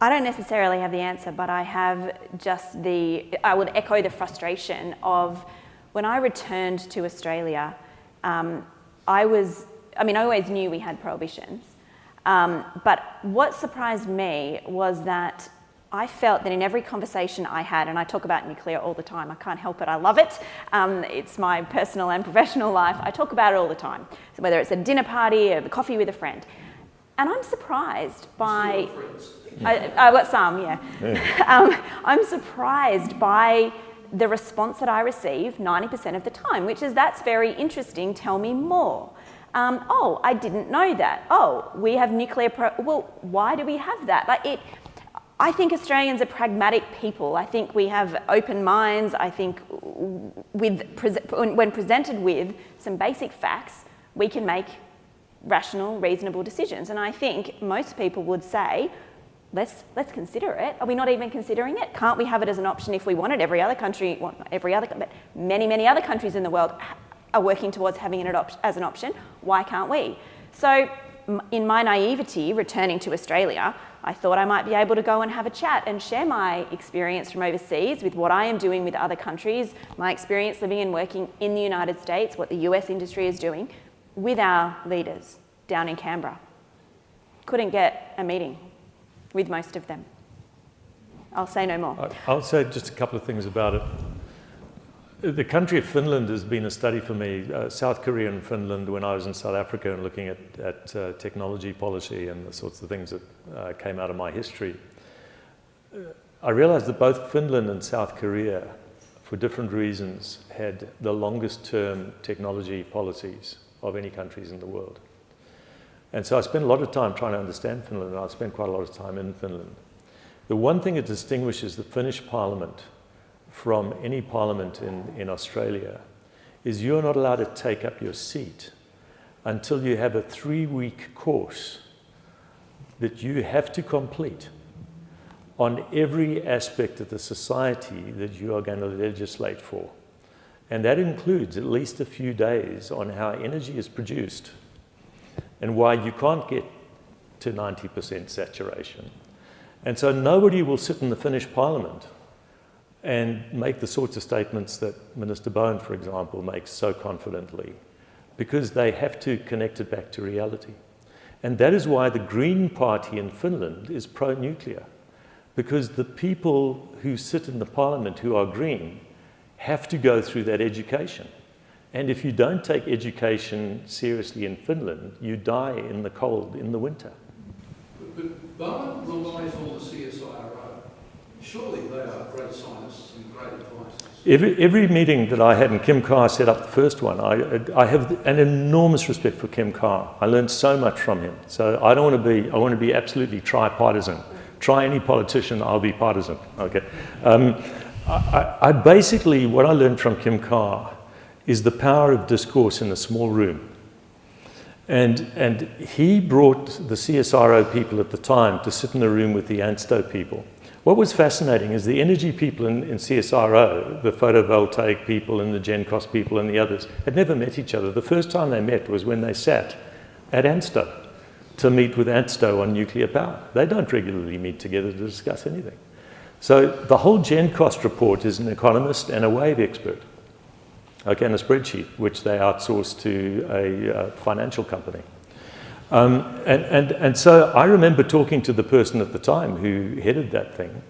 S2: I don't necessarily have the answer, but I have just I would echo the frustration of when I returned to Australia, I always knew we had prohibitions, but what surprised me was that I felt that in every conversation I had, and I talk about nuclear all the time, I can't help it, I love it, it's my personal and professional life, I talk about it all the time, so whether it's a dinner party or the coffee with a friend. And I'm surprised by... I've got some, yeah. I'm surprised by the response that I receive 90% of the time, which is, that's very interesting, tell me more. Oh, I didn't know that. Oh, we have nuclear... well, why do we have that? I think Australians are pragmatic people. I think we have open minds. I think when presented with some basic facts, we can make rational, reasonable decisions. And I think most people would say, let's consider it. Are we not even considering it? Can't we have it as an option if we want it? Every other country, well, not every other, but many other countries in the world are working towards having it as an option. Why can't we? So in my naivety, returning to Australia, I thought I might be able to go and have a chat and share my experience from overseas with what I am doing with other countries, my experience living and working in the United States, what the US industry is doing, with our leaders down in Canberra. Couldn't get a meeting with most of them. I'll say no more.
S3: I'll say just a couple of things about it. The country of Finland has been a study for me, South Korea and Finland, when I was in South Africa and looking at technology policy and the sorts of things that came out of my history. I realized that both Finland and South Korea, for different reasons, had the longest term technology policies of any countries in the world. And so I spent a lot of time trying to understand Finland, and I spent quite a lot of time in Finland. The one thing that distinguishes the Finnish parliament from any parliament in Australia is you're not allowed to take up your seat until you have a 3-week course that you have to complete on every aspect of the society that you are going to legislate for. And that includes at least a few days on how energy is produced and why you can't get to 90% saturation. And so nobody will sit in the Finnish parliament and make the sorts of statements that Minister Bowen, for example, makes so confidently, because they have to connect it back to reality. And that is why the Green Party in Finland is pro-nuclear, because the people who sit in the parliament who are green have to go through that education. And if you don't take education seriously in Finland, you die in the cold in the winter.
S8: But Bowen relies on the CSIRO. Surely they are great scientists and great advisors.
S3: Every meeting that I had, and Kim Carr set up the first one, I have an enormous respect for Kim Carr. I learned so much from him. So I want to be absolutely tri-partisan. Try any politician, I'll be partisan. Okay. I basically, what I learned from Kim Carr is the power of discourse in a small room. And he brought the CSIRO people at the time to sit in a room with the ANSTO people. What was fascinating is the energy people in CSIRO, the photovoltaic people and the GenCos people and the others, had never met each other. The first time they met was when they sat at ANSTO to meet with ANSTO on nuclear power. They don't regularly meet together to discuss anything. So the whole GenCost report is an economist and a wave expert, okay, and a spreadsheet, which they outsource to a financial company. And so I remember talking to the person at the time who headed that thing,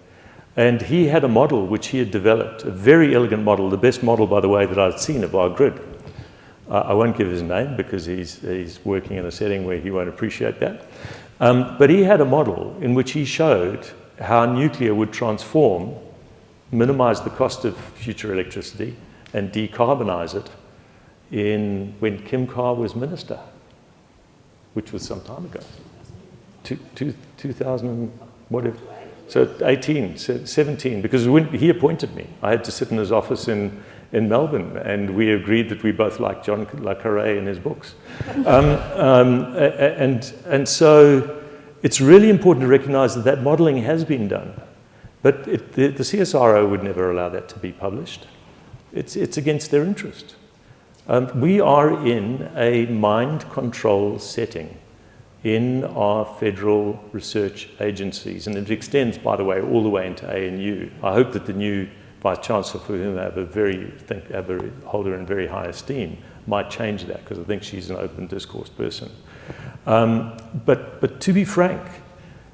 S3: And he had a model which he had developed, a very elegant model, the best model, by the way, that I'd seen of our grid. I won't give his name because he's working in a setting where he won't appreciate that. But he had a model in which he showed how nuclear would transform, minimize the cost of future electricity, and decarbonize it when Kim Carr was minister, which was some time ago. 2000, whatever. So 18, 17, because when he appointed me, I had to sit in his office in Melbourne, and we agreed that we both liked John le Carré and his books. And so it's really important to recognize that that modeling has been done, but the CSIRO would never allow that to be published. It's against their interest. We are in a mind control setting in our federal research agencies, and it extends, by the way, all the way into ANU. I hope that the new Vice-Chancellor, for whom I hold her in very high esteem, might change that, because I think she's an open discourse person. But to be frank,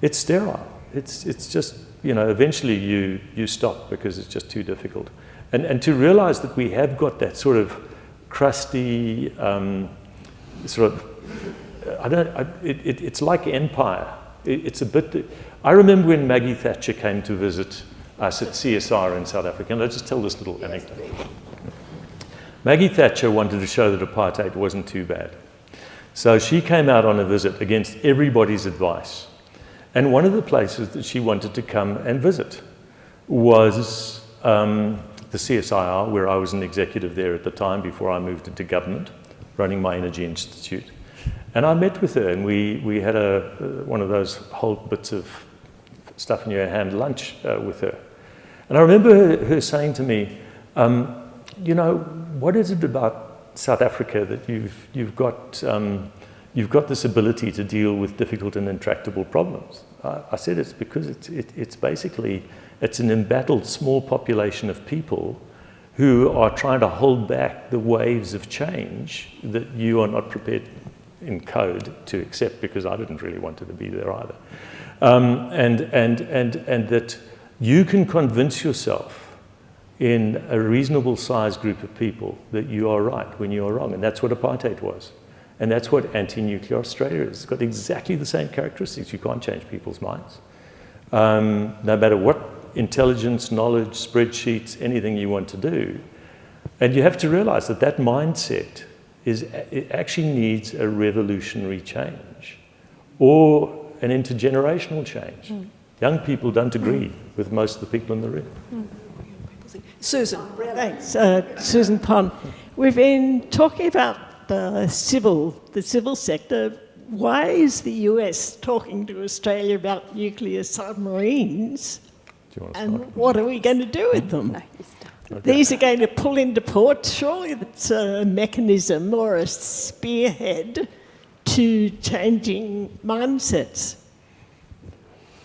S3: it's sterile. It's just, eventually you stop because it's just too difficult. And to realize that we have got that sort of crusty, it's like empire. It's a bit. I remember when Maggie Thatcher came to visit us at CSR in South Africa, and I'll just tell this little anecdote. Maggie Thatcher wanted to show that apartheid wasn't too bad. So she came out on a visit against everybody's advice. And one of the places that she wanted to come and visit was the CSIR, where I was an executive there at the time before I moved into government, running my energy institute. And I met with her, and we had one of those whole bits of stuff in your hand lunch with her. And I remember her saying to me, what is it about South Africa that you've got this ability to deal with difficult and intractable problems? I said it's because it's basically an embattled small population of people who are trying to hold back the waves of change that you are not prepared in code to accept, because I didn't really want it to be there either. And that you can convince yourself in a reasonable sized group of people that you are right when you are wrong. And that's what apartheid was. And that's what anti-nuclear Australia is. It's got exactly the same characteristics. You can't change people's minds. No matter what intelligence, knowledge, spreadsheets, anything you want to do. And you have to realize that that mindset it actually needs a revolutionary change or an intergenerational change. Young people don't agree with most of the people in the room.
S7: Susan.
S1: Thanks, Susan Pond. We've been talking about the civil sector. Why is the US talking to Australia about nuclear submarines?
S3: Do you want to
S1: And
S3: start?
S1: what are we going to do with them?
S2: No, you start.
S3: Okay.
S1: These are going to pull into port. Surely that's a mechanism or a spearhead to changing mindsets.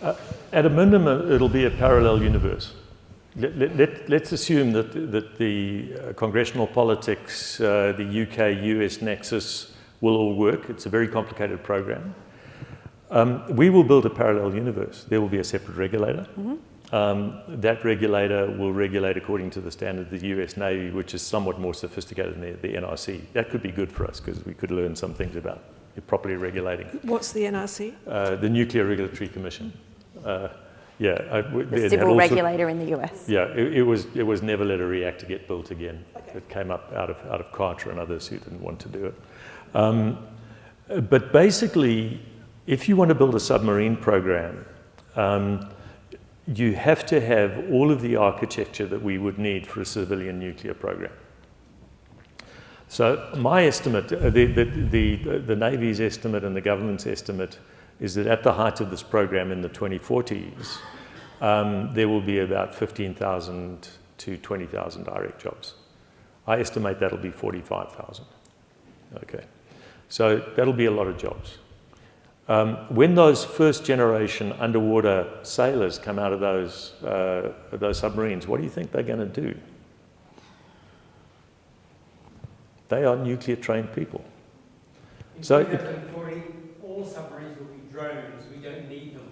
S3: At a minimum, it'll be a parallel universe. Let's assume that the congressional politics, the UK-US nexus will all work. It's a very complicated program. We will build a parallel universe. There will be a separate regulator. That regulator will regulate according to the standard of the US Navy, which is somewhat more sophisticated than the NRC. That could be good for us because we could learn some things about properly regulating.
S7: What's the NRC?
S3: The Nuclear Regulatory Commission.
S2: The civil regulator in the US.
S3: Yeah, it was never let a reactor get built again. Okay. It came up out of Carter and others who didn't want to do it. But basically, if you want to build a submarine program, you have to have all of the architecture that we would need for a civilian nuclear program. So my estimate, the Navy's estimate and the government's estimate is that at the height of this program in the 2040s, there will be about 15,000 to 20,000 direct jobs. I estimate that'll be 45,000. Okay, so that'll be a lot of jobs. When those first generation underwater sailors come out of those submarines, what do you think they're going to do? They are nuclear trained people.
S5: In
S3: So
S5: 2040, all submarines will be drones. We don't need them.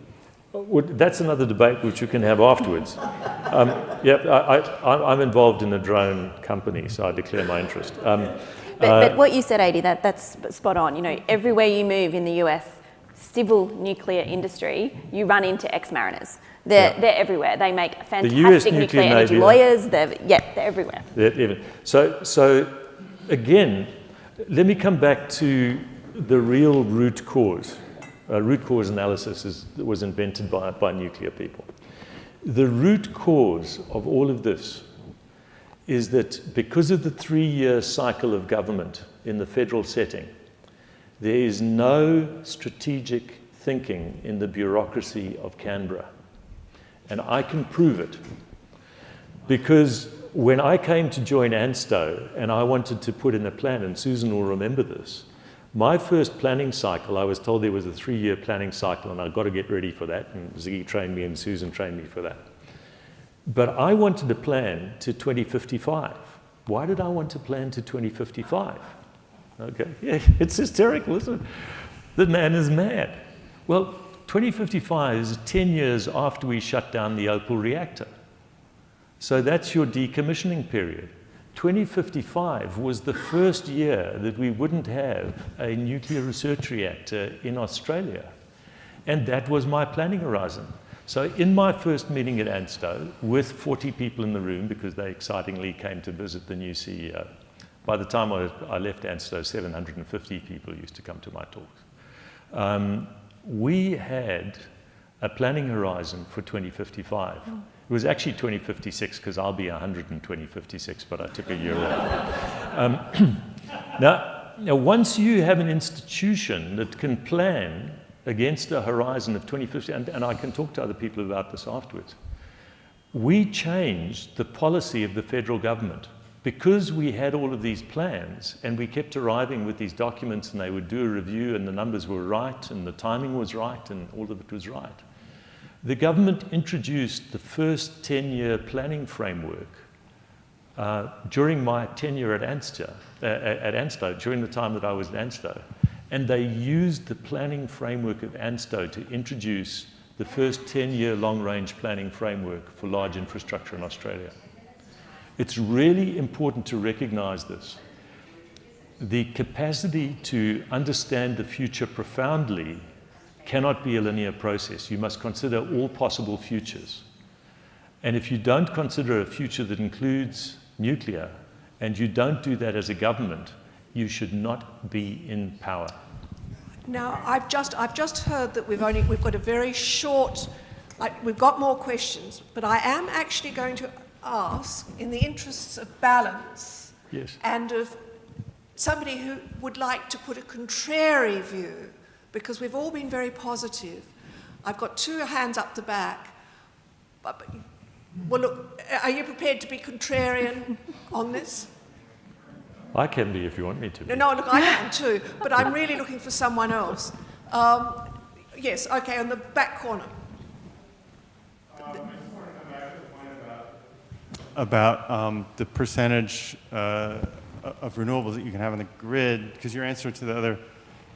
S3: That's another debate which you can have afterwards. I'm involved in a drone company, so I declare my interest.
S2: But what you said, Adi, that's spot on. You know, everywhere you move in the US, civil nuclear industry, you run into ex-mariners. They're everywhere. They make fantastic nuclear energy lawyers. They're everywhere.
S3: So again, let me come back to the real root cause. Root cause analysis was invented by nuclear people. The root cause of all of this is that because of the 3-year cycle of government in the federal setting, there is no strategic thinking in the bureaucracy of Canberra. And I can prove it. Because when I came to join ANSTO and I wanted to put in a plan, and Susan will remember this, my first planning cycle, I was told there was a 3-year planning cycle and I've got to get ready for that, and Ziggy trained me and Susan trained me for that. But I wanted to plan to 2055. Why did I want to plan to 2055? Okay, yeah, it's hysterical, isn't it? The man is mad. Well, 2055 is 10 years after we shut down the Opal reactor. So that's your decommissioning period. 2055 was the first year that we wouldn't have a nuclear research reactor in Australia. And that was my planning horizon. So in my first meeting at ANSTO, with 40 people in the room, because they excitingly came to visit the new CEO, by the time I left ANSTO, 750 people used to come to my talks. We had a planning horizon for 2055. It was actually 2056, because I'll be 100 in 2056, but I took a year off. Now, once you have an institution that can plan against a horizon of 2050, and I can talk to other people about this afterwards, we changed the policy of the federal government. Because we had all of these plans and we kept arriving with these documents and they would do a review and the numbers were right and the timing was right and all of it was right, the government introduced the first 10-year planning framework during my tenure at ANSTO, during the time that I was at ANSTO. And they used the planning framework of ANSTO to introduce the first 10-year long-range planning framework for large infrastructure in Australia. It's really important to recognize this. The capacity to understand the future profoundly cannot be a linear process. You must consider all possible futures. And if you don't consider a future that includes nuclear, and you don't do that as a government, you should not be in power.
S7: Now, I've just heard that we've got a very short, we've got more questions, but I am actually going to ask, in the interests of balance,
S3: yes,
S7: and of somebody who would like to put a contrary view, because we've all been very positive. I've got 2 hands up the back. Well, look, are you prepared to be contrarian on this?
S3: I can be if you want me to.
S7: No, look, I can too, but I'm really looking for someone else. Yes, okay, on the back corner.
S9: About the percentage of renewables that you can have on the grid, because your answer to the other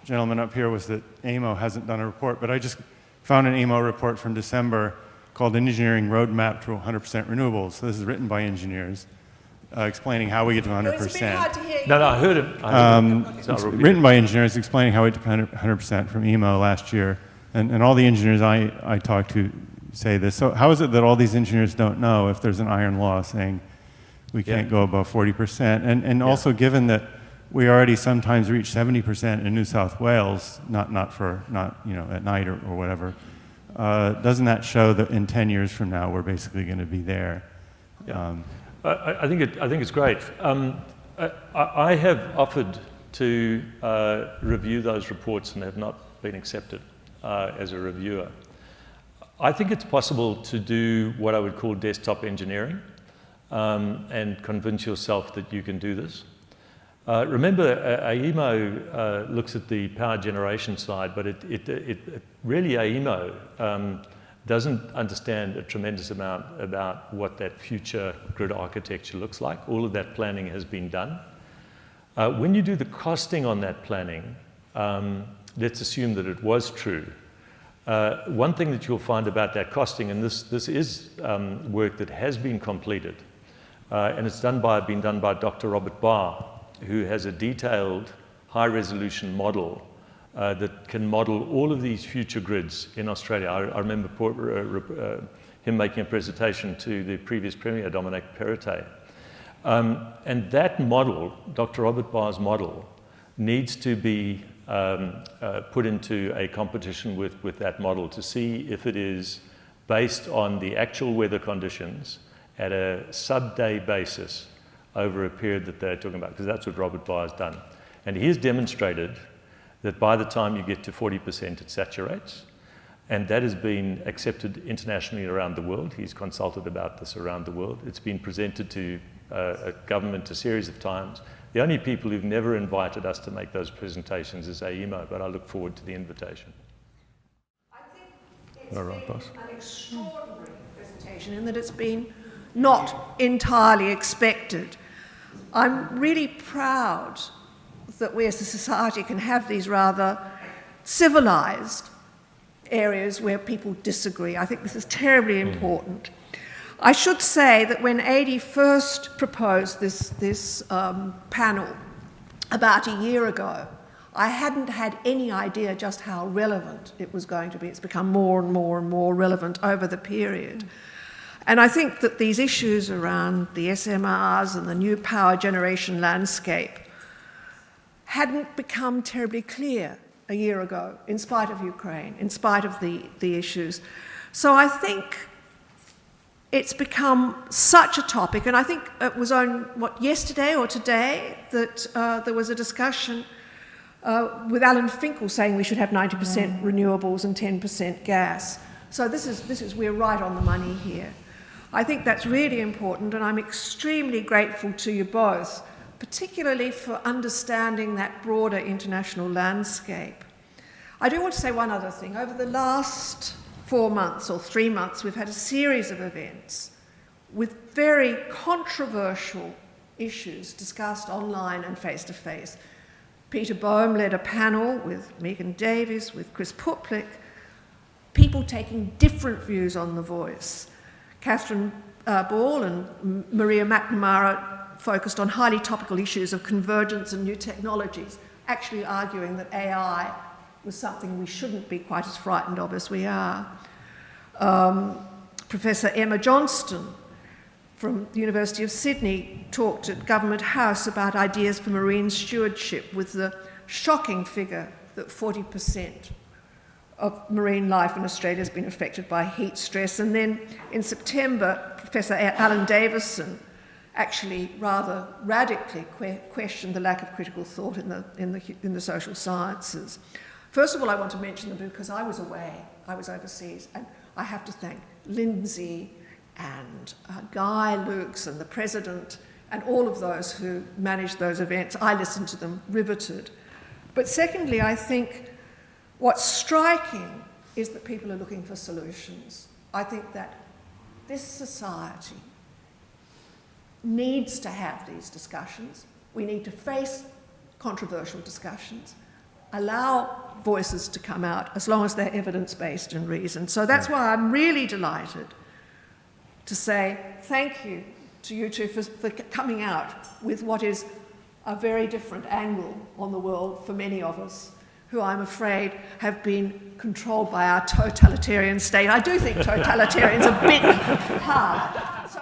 S9: gentleman up here was that AEMO hasn't done a report, but I just found an AEMO report from December called Engineering Roadmap to 100% Renewables. So this is written by engineers, explaining how we get to 100%.
S7: It's a bit hard to hear you.
S3: No, I heard it.
S9: It's written by engineers explaining how we get to 100% from EMO last year. And all the engineers I talked to say this. So how is it that all these engineers don't know if there's an iron law saying we can't go above 40%? And also given that we already sometimes reach 70% in New South Wales, not at night or whatever, doesn't that show that in 10 years from now we're basically going to be there?
S3: Yeah. I think it's great. I have offered to review those reports and have not been accepted as a reviewer. I think it's possible to do what I would call desktop engineering and convince yourself that you can do this. Remember, AEMO looks at the power generation side, but it really, AEMO doesn't understand a tremendous amount about what that future grid architecture looks like. All of that planning has been done. When you do the costing on that planning, let's assume that it was true. One thing that you'll find about that costing, and this is work that has been completed, and it's been done by Dr. Robert Barr, who has a detailed high-resolution model that can model all of these future grids in Australia. I remember him making a presentation to the previous Premier, Dominic Perrottet. And that model, Dr. Robert Barr's model, needs to be put into a competition with that model to see if it is based on the actual weather conditions at a sub-day basis over a period that they're talking about, because that's what Robert Barr has done. And he has demonstrated that by the time you get to 40%, it saturates. And that has been accepted internationally around the world. He's consulted about this around the world. It's been presented to a government a series of times. The only people who've never invited us to make those presentations is AEMO, but I look forward to the invitation.
S7: I think it's been an extraordinary presentation in that it's been not entirely expected. I'm really proud that we as a society can have these rather civilised areas where people disagree. I think this is terribly important. I should say that when Adi first proposed this panel about a year ago, I hadn't had any idea just how relevant it was going to be. It's become more and more and more relevant over the period. And I think that these issues around the SMRs and the new power generation landscape hadn't become terribly clear a year ago, in spite of Ukraine, in spite of the issues. So I think it's become such a topic, and I think it was on, yesterday or today, that there was a discussion with Alan Finkel saying we should have 90% renewables and 10% gas. So we're right on the money here. I think that's really important, and I'm extremely grateful to you both, particularly for understanding that broader international landscape. I do want to say one other thing. Over the last 4 months or 3 months, we've had a series of events with very controversial issues discussed online and face-to-face. Peter Boehm led a panel with Megan Davies, with Chris Putlick, people taking different views on The Voice. Catherine Ball and Maria McNamara focused on highly topical issues of convergence and new technologies, actually arguing that AI was something we shouldn't be quite as frightened of as we are. Professor Emma Johnston from the University of Sydney talked at Government House about ideas for marine stewardship, with the shocking figure that 40% of marine life in Australia has been affected by heat stress. And then in September, Professor Alan Davison actually rather radically questioned the lack of critical thought in the social sciences. First of all, I want to mention them because I was away, I was overseas, and I have to thank Lindsay and Guy Lukes and the President and all of those who managed those events. I listened to them riveted. But secondly, I think what's striking is that people are looking for solutions. I think that this society needs to have these discussions. We need to face controversial discussions, allow voices to come out as long as they're evidence-based and reasoned. So that's why I'm really delighted to say thank you to you two for coming out with what is a very different angle on the world for many of us, who I'm afraid have been controlled by our totalitarian state. I do think totalitarian's a bit hard. So